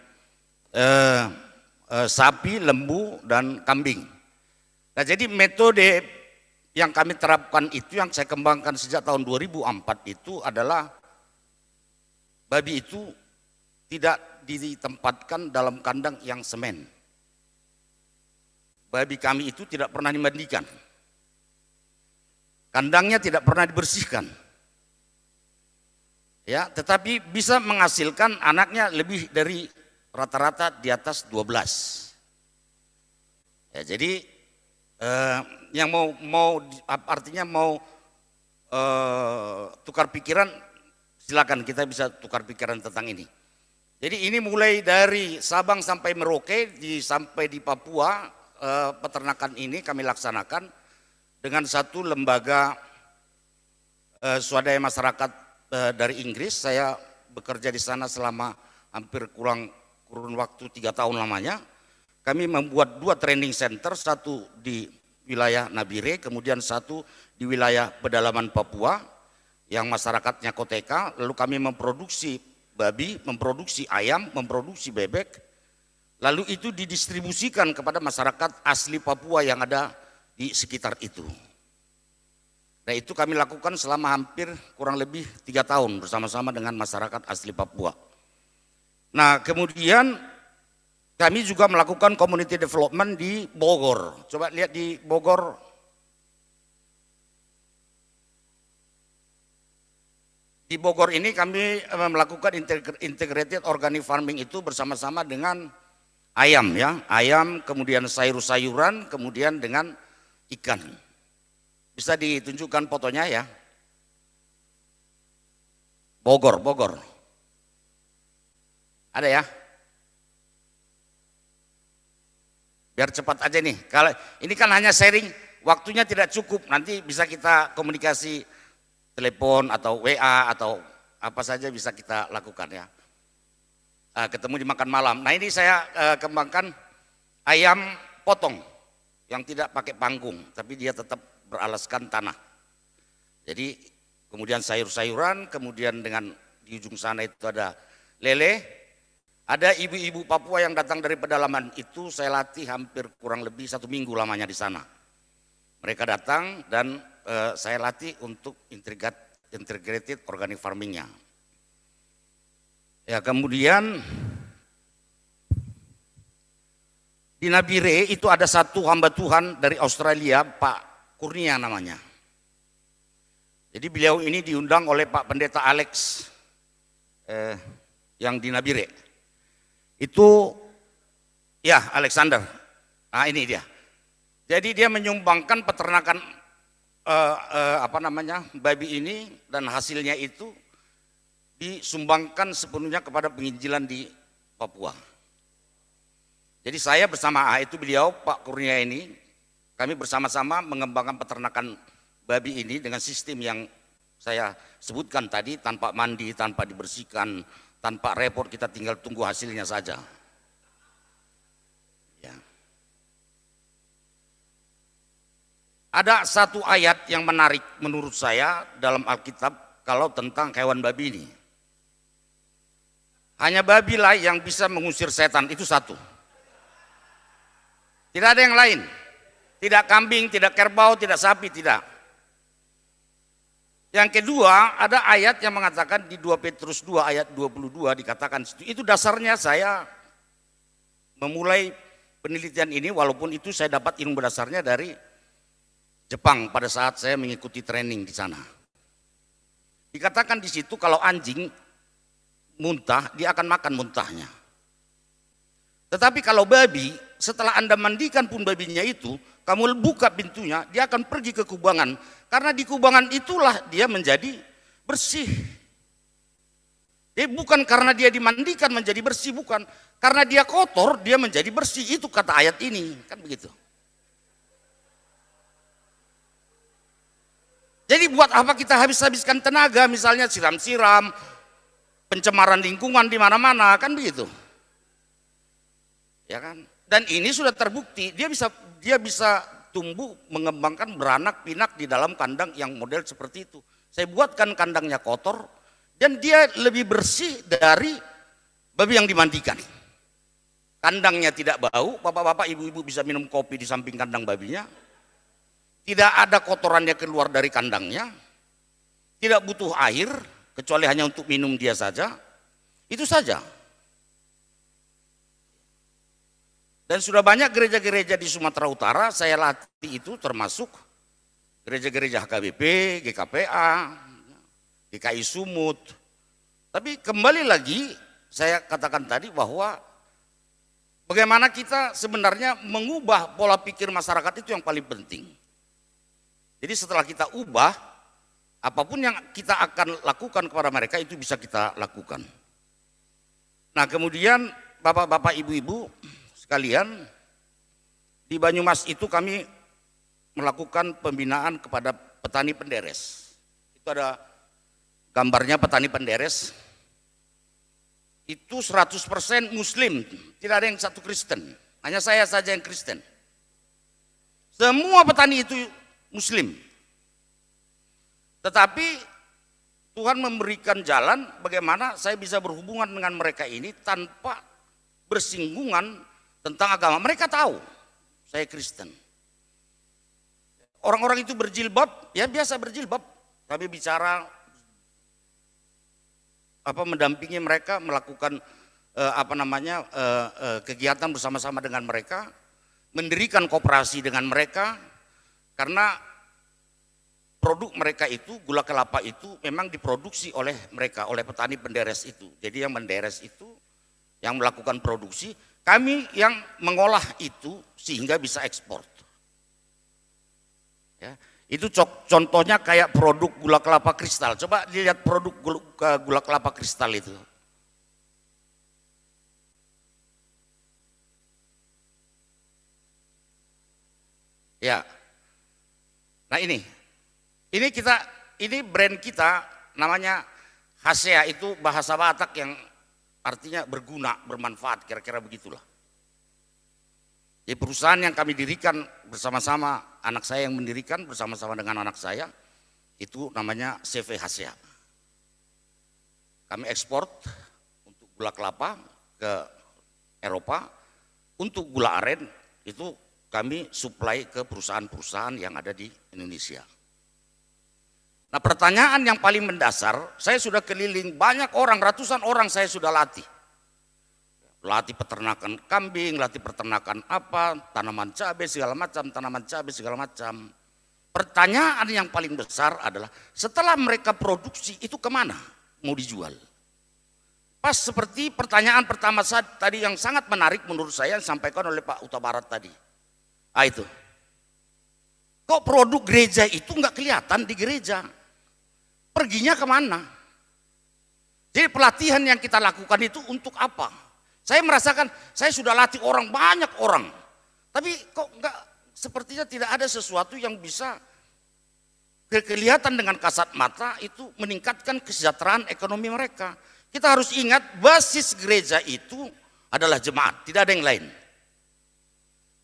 sapi, lembu, dan kambing. Nah, jadi metode yang kami terapkan itu yang saya kembangkan sejak tahun 2004 itu adalah babi itu tidak ditempatkan dalam kandang yang semen. Babi kami itu tidak pernah dimandikan. Kandangnya tidak pernah dibersihkan. Ya, tetapi bisa menghasilkan anaknya lebih dari rata-rata di atas 12. Ya, jadi yang mau artinya mau tukar pikiran, silakan kita bisa tukar pikiran tentang ini. Jadi ini mulai dari Sabang sampai Merauke, sampai di Papua, peternakan ini kami laksanakan dengan satu lembaga swadaya masyarakat dari Inggris. Saya bekerja di sana selama hampir kurun waktu 3 tahun lamanya. Kami membuat 2 training center, satu di wilayah Nabire, kemudian satu di wilayah pedalaman Papua yang masyarakatnya Koteka. Lalu kami memproduksi babi, memproduksi ayam, memproduksi bebek. Lalu itu didistribusikan kepada masyarakat asli Papua yang ada di sekitar itu. Nah, itu kami lakukan selama hampir kurang lebih 3 tahun bersama-sama dengan masyarakat asli Papua. Nah, kemudian kami juga melakukan community development di Bogor. Coba lihat di Bogor. Di Bogor ini kami melakukan integrated organic farming itu bersama-sama dengan ayam, ya, ayam, kemudian sayur-sayuran, kemudian dengan ikan. Bisa ditunjukkan fotonya ya. Bogor. Ada ya? Biar cepat aja nih. Kalau ini kan hanya sharing, waktunya tidak cukup. Nanti bisa kita komunikasi telepon atau WA atau apa saja bisa kita lakukan ya. Ketemu di makan malam. Nah, ini saya kembangkan ayam potong yang tidak pakai panggung, tapi dia tetap beralaskan tanah. Jadi kemudian sayur-sayuran, kemudian dengan di ujung sana itu ada lele, Ada ibu-ibu Papua yang datang dari pedalaman itu, saya latih hampir kurang lebih 1 minggu lamanya di sana. Mereka datang dan saya latih untuk integrated organic farmingnya. Ya, kemudian di Nabire itu ada satu hamba Tuhan dari Australia, Pak Kurnia namanya. Jadi beliau ini diundang oleh Pak Pendeta Alex yang di Nabire. Itu ya Alexander. Nah, ini dia. Jadi dia menyumbangkan peternakan babi ini, dan hasilnya itu disumbangkan sepenuhnya kepada penginjilan di Papua. Jadi saya bersama itu beliau Pak Kurnia ini, kami bersama-sama mengembangkan peternakan babi ini dengan sistem yang saya sebutkan tadi, tanpa mandi, tanpa dibersihkan, tanpa repot, kita tinggal tunggu hasilnya saja. Ya. Ada satu ayat yang menarik menurut saya dalam Alkitab kalau tentang hewan babi ini. Hanya babilah yang bisa mengusir setan, itu satu. Tidak ada yang lain. Tidak kambing, tidak kerbau, tidak sapi, tidak. Yang kedua, ada ayat yang mengatakan di 2 Petrus 2 ayat 22 dikatakan itu dasarnya saya memulai penelitian ini, walaupun itu saya dapat ilmu dasarnya dari Jepang pada saat saya mengikuti training di sana. Dikatakan di situ kalau anjing muntah, dia akan makan muntahnya. Tetapi kalau babi, setelah Anda mandikan pun babinya itu, kamu buka pintunya, dia akan pergi ke kubangan. Karena di kubangan itulah dia menjadi bersih. Jadi bukan karena dia dimandikan menjadi bersih, bukan. Karena dia kotor, dia menjadi bersih. Itu kata ayat ini, kan begitu. Jadi buat apa kita habis-habiskan tenaga, misalnya siram-siram, pencemaran lingkungan di mana-mana, kan begitu. Ya kan? Dan ini sudah terbukti, dia bisa tumbuh, mengembangkan, beranak pinak di dalam kandang yang model seperti itu. Saya buatkan kandangnya kotor dan dia lebih bersih dari babi yang dimandikan. Kandangnya tidak bau, bapak-bapak, ibu-ibu bisa minum kopi di samping kandang babinya. Tidak ada kotorannya keluar dari kandangnya. Tidak butuh air, kecuali hanya untuk minum dia saja. Itu saja. Dan sudah banyak gereja-gereja di Sumatera Utara saya latih itu, termasuk gereja-gereja HKBP, GKPA, GKI Sumut. Tapi kembali lagi saya katakan tadi bahwa bagaimana kita sebenarnya mengubah pola pikir masyarakat itu yang paling penting. Jadi setelah kita ubah, apapun yang kita akan lakukan kepada mereka itu bisa kita lakukan. Nah, kemudian bapak-bapak, ibu-ibu sekalian, di Banyumas itu kami melakukan pembinaan kepada petani penderes. Itu ada gambarnya petani penderes. Itu 100% Muslim, tidak ada yang satu Kristen. Hanya saya saja yang Kristen. Semua petani itu Muslim. Tetapi Tuhan memberikan jalan bagaimana saya bisa berhubungan dengan mereka ini tanpa bersinggungan tentang agama. Mereka tahu saya Kristen. Orang-orang itu berjilbab, ya biasa berjilbab. Tapi bicara mendampingi mereka, melakukan kegiatan bersama-sama dengan mereka, mendirikan koperasi dengan mereka, karena produk mereka itu, gula kelapa itu memang diproduksi oleh mereka, oleh petani penderes itu. Jadi yang menderes itu, yang melakukan produksi, kami yang mengolah itu sehingga bisa ekspor. Ya, itu contohnya kayak produk gula kelapa kristal. Coba dilihat produk gula kelapa kristal itu. Ya. Nah ini brand kita namanya Hasea, itu bahasa Batak yang artinya berguna, bermanfaat, kira-kira begitulah. Jadi perusahaan yang kami dirikan bersama-sama, anak saya yang mendirikan bersama-sama dengan anak saya, itu namanya CV Hasea. Kami ekspor untuk gula kelapa ke Eropa. Untuk gula aren itu kami supply ke perusahaan-perusahaan yang ada di Indonesia. Nah, pertanyaan yang paling mendasar, saya sudah keliling banyak orang, ratusan orang saya sudah latih. Latih peternakan kambing, latih peternakan apa, tanaman cabai segala macam, tanaman cabai segala macam. Pertanyaan yang paling besar adalah setelah mereka produksi itu kemana mau dijual? Pas seperti pertanyaan pertama tadi yang sangat menarik menurut saya disampaikan oleh Pak Huta Barat tadi. Ah itu, kok produk gereja itu nggak kelihatan di gereja? Perginya kemana? Jadi pelatihan yang kita lakukan itu untuk apa? Saya merasakan saya sudah latih orang, banyak orang, tapi kok nggak, sepertinya tidak ada sesuatu yang bisa kelihatan dengan kasat mata itu meningkatkan kesejahteraan ekonomi mereka. Kita harus ingat basis gereja itu adalah jemaat, tidak ada yang lain.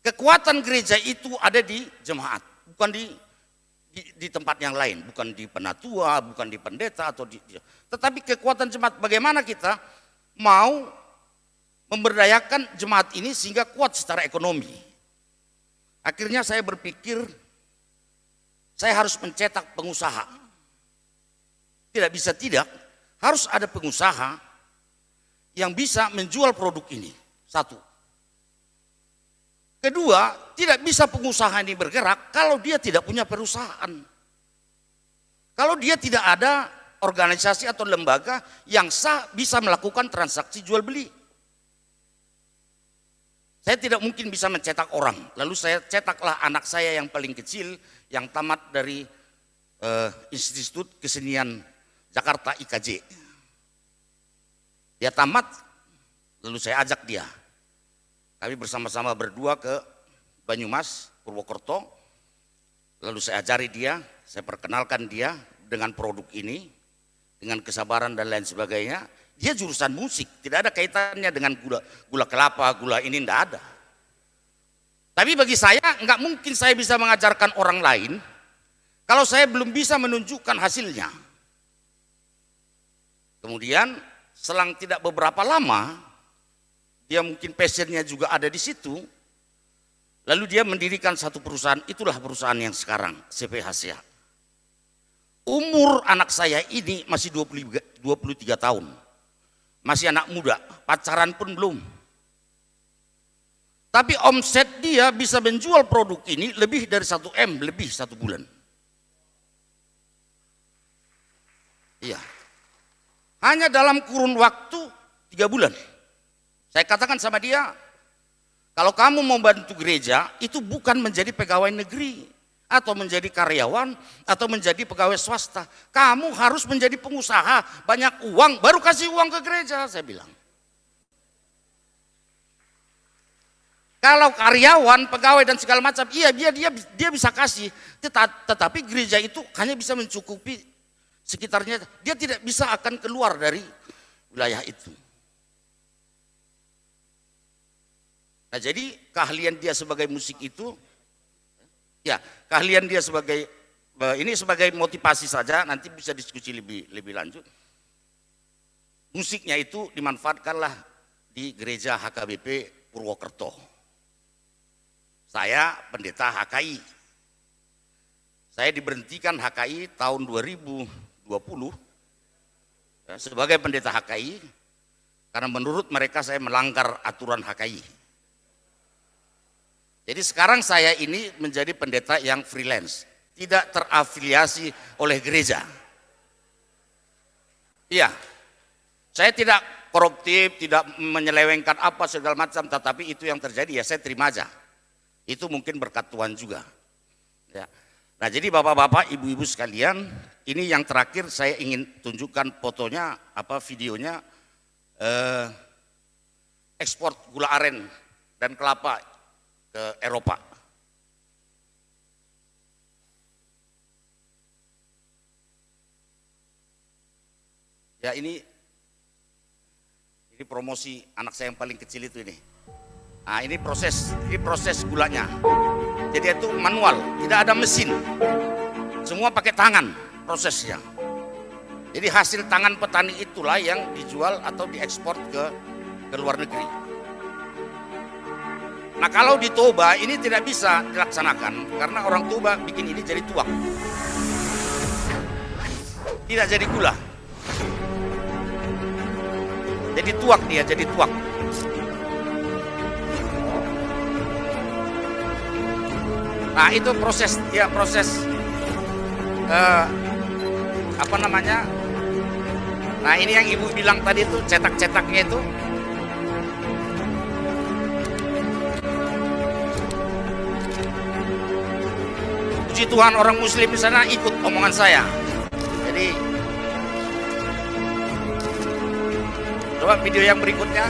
Kekuatan gereja itu ada di jemaat, bukan di tempat yang lain, bukan di penatua, bukan di pendeta tetapi kekuatan jemaat. Bagaimana kita mau memberdayakan jemaat ini sehingga kuat secara ekonomi? Akhirnya saya berpikir saya harus mencetak pengusaha. Tidak bisa tidak, harus ada pengusaha yang bisa menjual produk ini. Satu. Kedua, tidak bisa pengusaha ini bergerak kalau dia tidak punya perusahaan. Kalau dia tidak ada organisasi atau lembaga yang sah bisa melakukan transaksi jual beli. Saya tidak mungkin bisa mencetak orang. Lalu saya cetaklah anak saya yang paling kecil yang tamat dari Institut Kesenian Jakarta IKJ. Dia tamat, lalu saya ajak dia. Kami bersama-sama berdua ke Banyumas, Purwokerto. Lalu saya ajari dia, saya perkenalkan dia dengan produk ini, dengan kesabaran dan lain sebagainya. Dia jurusan musik, tidak ada kaitannya dengan gula kelapa, gula ini tidak ada. Tapi bagi saya nggak mungkin saya bisa mengajarkan orang lain kalau saya belum bisa menunjukkan hasilnya. Kemudian selang tidak beberapa lama, dia mungkin passionnya juga ada di situ. Lalu dia mendirikan satu perusahaan, itulah perusahaan yang sekarang, CP Hasya. Umur anak saya ini masih 23 tahun. Masih anak muda, pacaran pun belum. Tapi omset dia bisa menjual produk ini lebih dari 1 M, lebih 1 bulan. Iya. Hanya dalam kurun waktu 3 bulan. Saya katakan sama dia, kalau kamu mau bantu gereja, itu bukan menjadi pegawai negeri, atau menjadi karyawan, atau menjadi pegawai swasta. Kamu harus menjadi pengusaha, banyak uang, baru kasih uang ke gereja, saya bilang. Kalau karyawan, pegawai dan segala macam, iya dia bisa kasih, tetapi gereja itu hanya bisa mencukupi sekitarnya, dia tidak bisa akan keluar dari wilayah itu. Nah, jadi keahlian dia sebagai musik itu, ya keahlian dia sebagai, ini sebagai motivasi saja, nanti bisa diskusi lebih lanjut. Musiknya itu dimanfaatkanlah di gereja HKBP Purwokerto. Saya pendeta HKI. Saya diberhentikan HKI tahun 2020 ya, sebagai pendeta HKI karena menurut mereka saya melanggar aturan HKI. Jadi sekarang saya ini menjadi pendeta yang freelance, tidak terafiliasi oleh gereja. Iya, saya tidak koruptif, tidak menyelewengkan apa segala macam, tetapi itu yang terjadi ya saya terima aja. Itu mungkin berkat Tuhan juga. Ya. Nah jadi bapak-bapak, ibu-ibu sekalian, ini yang terakhir saya ingin tunjukkan fotonya, videonya, ekspor gula aren dan kelapa ke Eropa. Ya ini promosi anak saya yang paling kecil itu ini. Nah ini proses gulanya. Jadi itu manual, tidak ada mesin. Semua pakai tangan prosesnya. Jadi hasil tangan petani itulah yang dijual atau diekspor ke ke luar negeri. Nah kalau di Toba ini tidak bisa dilaksanakan karena orang Toba bikin ini jadi tuak. Tidak jadi gula. Jadi tuak dia, jadi tuak. Nah itu proses, ya proses apa namanya? Nah ini yang ibu bilang tadi itu cetak-cetaknya itu. Puji Tuhan orang Muslim di sana ikut omongan saya. Jadi coba video yang berikutnya.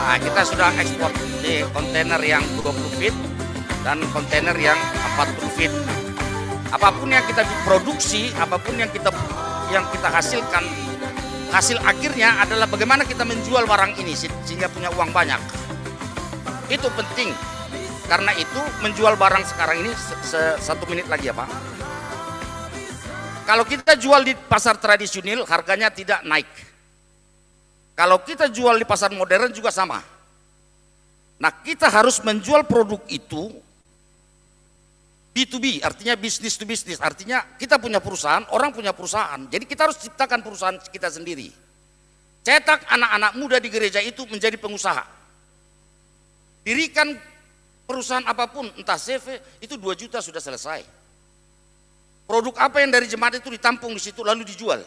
Nah, kita sudah ekspor di kontainer yang 20 feet dan kontainer yang 40 feet. Apapun yang kita produksi, apapun yang kita hasilkan, hasil akhirnya adalah bagaimana kita menjual barang ini sehingga punya uang banyak. Itu penting. Karena itu menjual barang sekarang ini 1 menit lagi ya Pak. Kalau kita jual di pasar tradisional harganya tidak naik. Kalau kita jual di pasar modern juga sama. Nah kita harus menjual produk itu B2B, artinya business to business. Artinya kita punya perusahaan, orang punya perusahaan. Jadi kita harus ciptakan perusahaan kita sendiri. Cetak anak-anak muda di gereja itu menjadi pengusaha. Dirikan perusahaan apapun, entah CV, itu 2 juta sudah selesai. Produk apa yang dari jemaat itu ditampung di situ lalu dijual.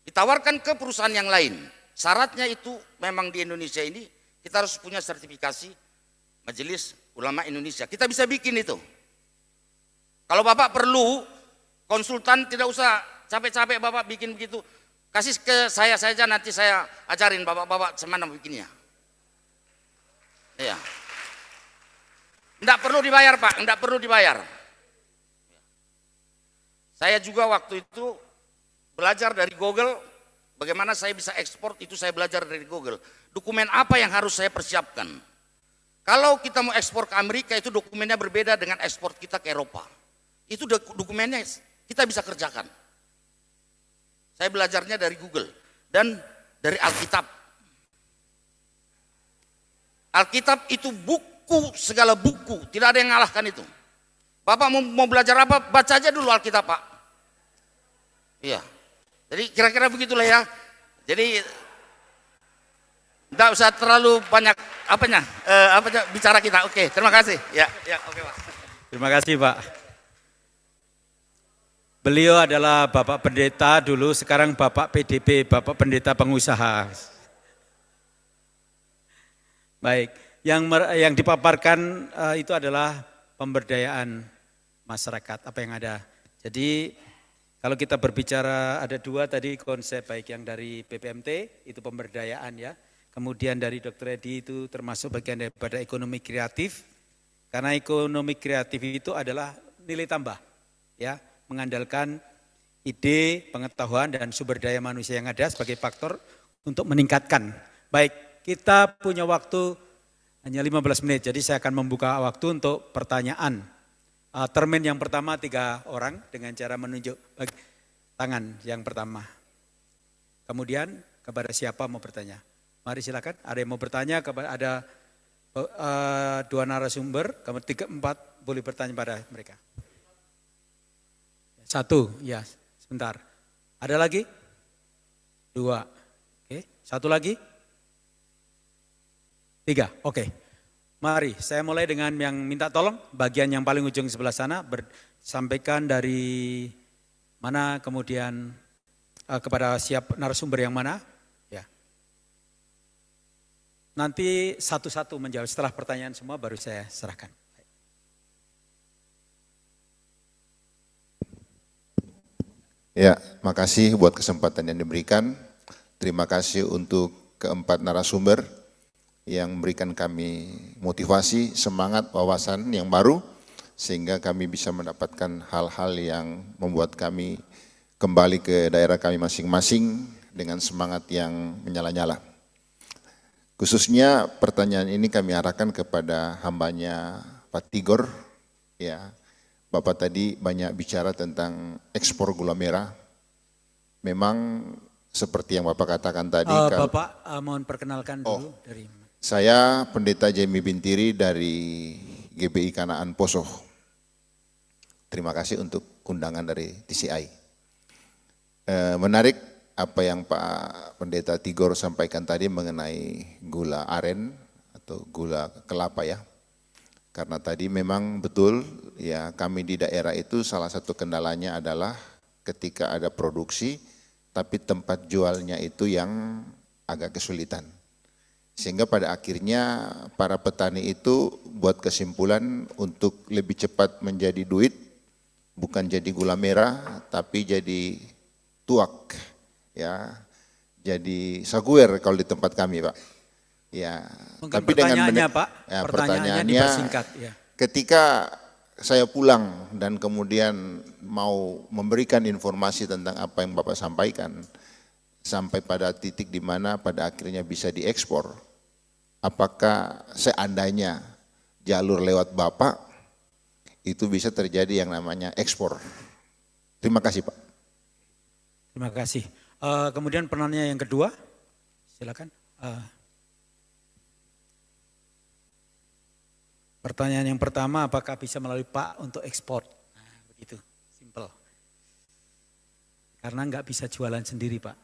Ditawarkan ke perusahaan yang lain. Syaratnya itu memang di Indonesia ini kita harus punya sertifikasi Majelis Ulama Indonesia. Kita bisa bikin itu. Kalau Bapak perlu konsultan tidak usah capek-capek Bapak bikin begitu. Kasih ke saya saja nanti saya ajarin Bapak-bapak semana bikinnya. Iya. Enggak perlu dibayar Pak, enggak perlu dibayar. Saya juga waktu itu belajar dari Google, bagaimana saya bisa ekspor itu saya belajar dari Google. Dokumen apa yang harus saya persiapkan? Kalau kita mau ekspor ke Amerika itu dokumennya berbeda dengan ekspor kita ke Eropa. Itu dokumennya kita bisa kerjakan. Saya belajarnya dari Google dan dari Alkitab. Alkitab itu buku, segala buku, tidak ada yang mengalahkan itu. Bapak mau belajar apa, baca aja dulu Alkitab Pak. Iya, jadi kira-kira begitulah ya. Jadi tidak usah terlalu banyak bicara kita. Oke, terima kasih. Ya, oke Pak. Terima kasih Pak. Beliau adalah Bapak Pendeta dulu, sekarang Bapak PDP, Bapak Pendeta Pengusaha. Baik, yang dipaparkan itu adalah pemberdayaan masyarakat, apa yang ada. Jadi kalau kita berbicara ada 2 tadi konsep, baik yang dari BPMT itu pemberdayaan ya. Kemudian dari Dr. Edi itu termasuk bagian daripada ekonomi kreatif. Karena ekonomi kreatif itu adalah nilai tambah ya, mengandalkan ide, pengetahuan dan sumber daya manusia yang ada sebagai faktor untuk meningkatkan. Baik, kita punya waktu hanya 15 menit, jadi saya akan membuka waktu untuk pertanyaan. Termin yang pertama 3 orang dengan cara menunjuk tangan yang pertama. Kemudian kepada siapa mau bertanya? Mari silakan, ada yang mau bertanya, ada 2 narasumber, kemudian 4 boleh bertanya pada mereka. 1, ya sebentar. Ada lagi? 2, oke. 1 lagi? 3, oke. Mari, saya mulai dengan yang minta tolong, bagian yang paling ujung sebelah sana, sampaikan dari mana, kemudian kepada siap narasumber yang mana. Ya. Nanti satu-satu menjawab, setelah pertanyaan semua baru saya serahkan. Ya, makasih buat kesempatan yang diberikan. Terima kasih untuk keempat narasumber yang memberikan kami motivasi, semangat, wawasan yang baru, sehingga kami bisa mendapatkan hal-hal yang membuat kami kembali ke daerah kami masing-masing dengan semangat yang menyala-nyala. Khususnya pertanyaan ini kami arahkan kepada hambanya Pak Tigor, ya, Bapak tadi banyak bicara tentang ekspor gula merah. Memang seperti yang Bapak katakan tadi. Bapak mohon perkenalkan dulu dari. Saya Pendeta Jamie Bintiri dari GBI Kanaan Poso. Terima kasih untuk undangan dari TCI. Menarik apa yang Pak Pendeta Tigor sampaikan tadi mengenai gula aren atau gula kelapa ya. Karena tadi memang betul ya, kami di daerah itu salah satu kendalanya adalah ketika ada produksi tapi tempat jualnya itu yang agak kesulitan. Sehingga pada akhirnya para petani itu buat kesimpulan untuk lebih cepat menjadi duit, bukan jadi gula merah tapi jadi tuak ya, jadi saguer kalau di tempat kami Pak. Ya, Mungkin tapi dengan Pak, ya, pertanyaannya dipersingkat ya. Ketika saya pulang dan kemudian mau memberikan informasi tentang apa yang Bapak sampaikan, sampai pada titik di mana pada akhirnya bisa diekspor, apakah seandainya jalur lewat Bapak, itu bisa terjadi yang namanya ekspor. Terima kasih Pak. Terima kasih. Kemudian pertanyaan yang kedua, silakan. Pertanyaan yang pertama, apakah bisa melalui Pak untuk ekspor? Nah, begitu, simple. Karena nggak bisa jualan sendiri Pak.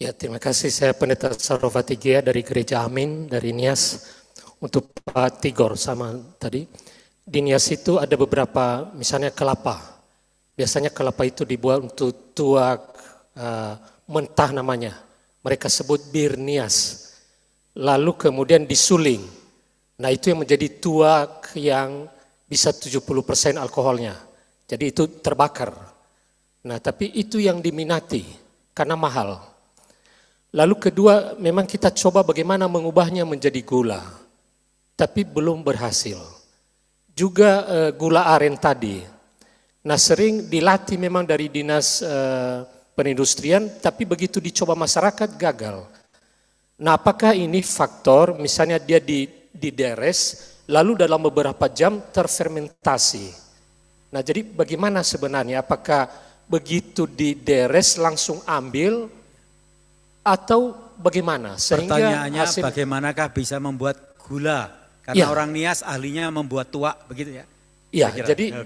Ya, terima kasih. Saya Pendeta Sarofati Gia dari Gereja Amin, dari Nias. Untuk Pak Tigor sama tadi. Di Nias itu ada beberapa, misalnya kelapa. Biasanya kelapa itu dibuat untuk tuak mentah namanya. Mereka sebut bir Nias. Lalu kemudian disuling. Nah itu yang menjadi tuak yang bisa 70% alkoholnya. Jadi itu terbakar. Nah tapi itu yang diminati karena mahal. Lalu kedua memang kita coba bagaimana mengubahnya menjadi gula. Tapi belum berhasil. Juga gula aren tadi. Nah sering dilatih memang dari dinas perindustrian, tapi begitu dicoba masyarakat gagal. Nah apakah ini faktor misalnya dia dideres, lalu dalam beberapa jam terfermentasi. Nah jadi bagaimana sebenarnya, apakah begitu dideres langsung ambil atau bagaimana? Sehingga pertanyaannya bagaimanakah bisa membuat gula? Karena orang Nias ahlinya membuat tuak, begitu ya? Iya, jadi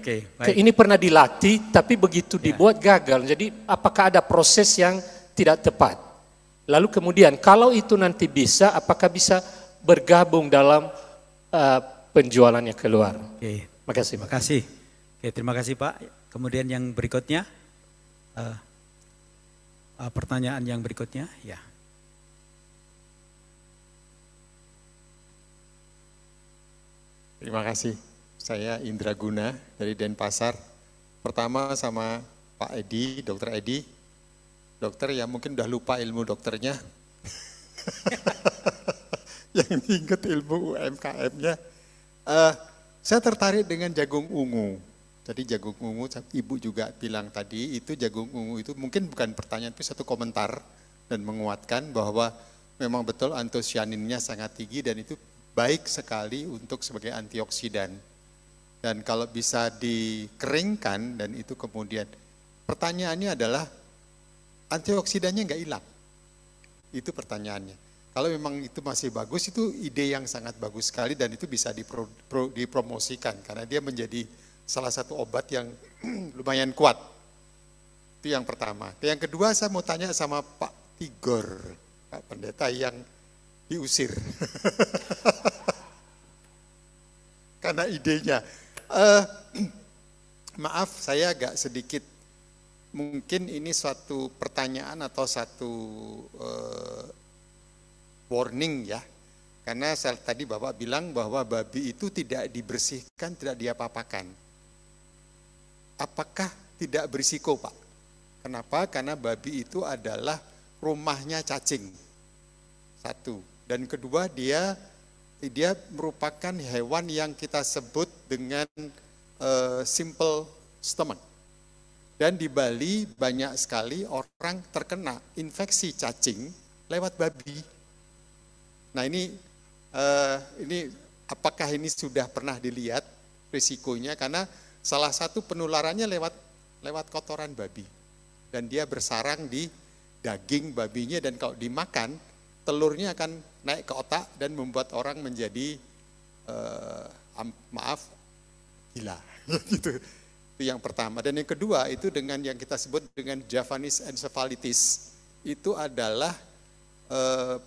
ini pernah dilatih tapi begitu dibuat gagal. Jadi apakah ada proses yang tidak tepat? Lalu kemudian kalau itu nanti bisa, apakah bisa bergabung dalam penjualannya keluar. Oke. Makasih. Terima kasih. Oke, terima kasih Pak. Kemudian yang berikutnya, pertanyaan yang berikutnya, ya. Terima kasih. Saya Indra Guna dari Denpasar. Pertama sama Pak Edi, Dokter Edi. Dokter yang mungkin udah lupa ilmu dokternya. Yang diingat ilmu UMKM-nya. Saya tertarik dengan jagung ungu. Jadi jagung ungu, Ibu juga bilang tadi, itu jagung ungu itu mungkin bukan pertanyaan, itu satu komentar dan menguatkan bahwa memang betul antosianinnya sangat tinggi dan itu baik sekali untuk sebagai antioksidan. Dan kalau bisa dikeringkan dan itu kemudian, pertanyaannya adalah antioksidannya nggak hilang. Itu pertanyaannya. Kalau memang itu masih bagus, itu ide yang sangat bagus sekali dan itu bisa dipromosikan karena dia menjadi salah satu obat yang lumayan kuat. Itu yang pertama. Yang kedua saya mau tanya sama Pak Tigor, Pak Pendeta yang diusir. Karena idenya. Maaf saya agak sedikit, mungkin ini suatu pertanyaan atau satu warning ya, karena tadi Bapak bilang bahwa babi itu tidak dibersihkan, tidak diapa-apakan. Apakah tidak berisiko Pak? Kenapa? Karena babi itu adalah rumahnya cacing, satu. Dan kedua dia merupakan hewan yang kita sebut dengan simple stomach. Dan di Bali banyak sekali orang terkena infeksi cacing lewat babi. Nah ini apakah ini sudah pernah dilihat risikonya? Karena salah satu penularannya lewat kotoran babi. Dan dia bersarang di daging babinya, dan kalau dimakan, telurnya akan naik ke otak dan membuat orang menjadi, gila. Gitu. Itu yang pertama. Dan yang kedua itu dengan yang kita sebut dengan Javanese encephalitis. Itu adalah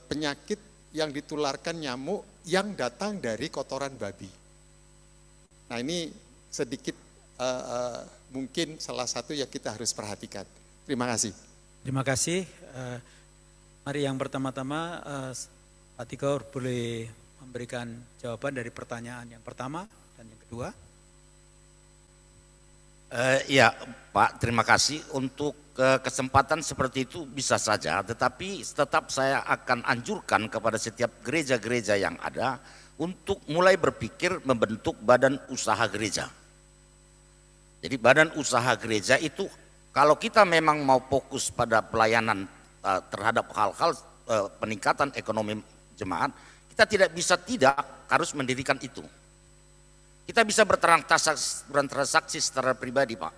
penyakit yang ditularkan nyamuk yang datang dari kotoran babi. Nah ini sedikit mungkin salah satu yang kita harus perhatikan. Terima kasih. Terima kasih. Mari yang pertama-tama Pak Tigor boleh memberikan jawaban dari pertanyaan yang pertama dan yang kedua. Ya Pak, terima kasih untuk kesempatan seperti itu bisa saja, tetapi tetap saya akan anjurkan kepada setiap gereja-gereja yang ada untuk mulai berpikir membentuk badan usaha gereja. Jadi badan usaha gereja itu kalau kita memang mau fokus pada pelayanan terhadap hal-hal peningkatan ekonomi jemaat, kita tidak bisa tidak harus mendirikan itu. Kita bisa bertransaksi secara pribadi Pak.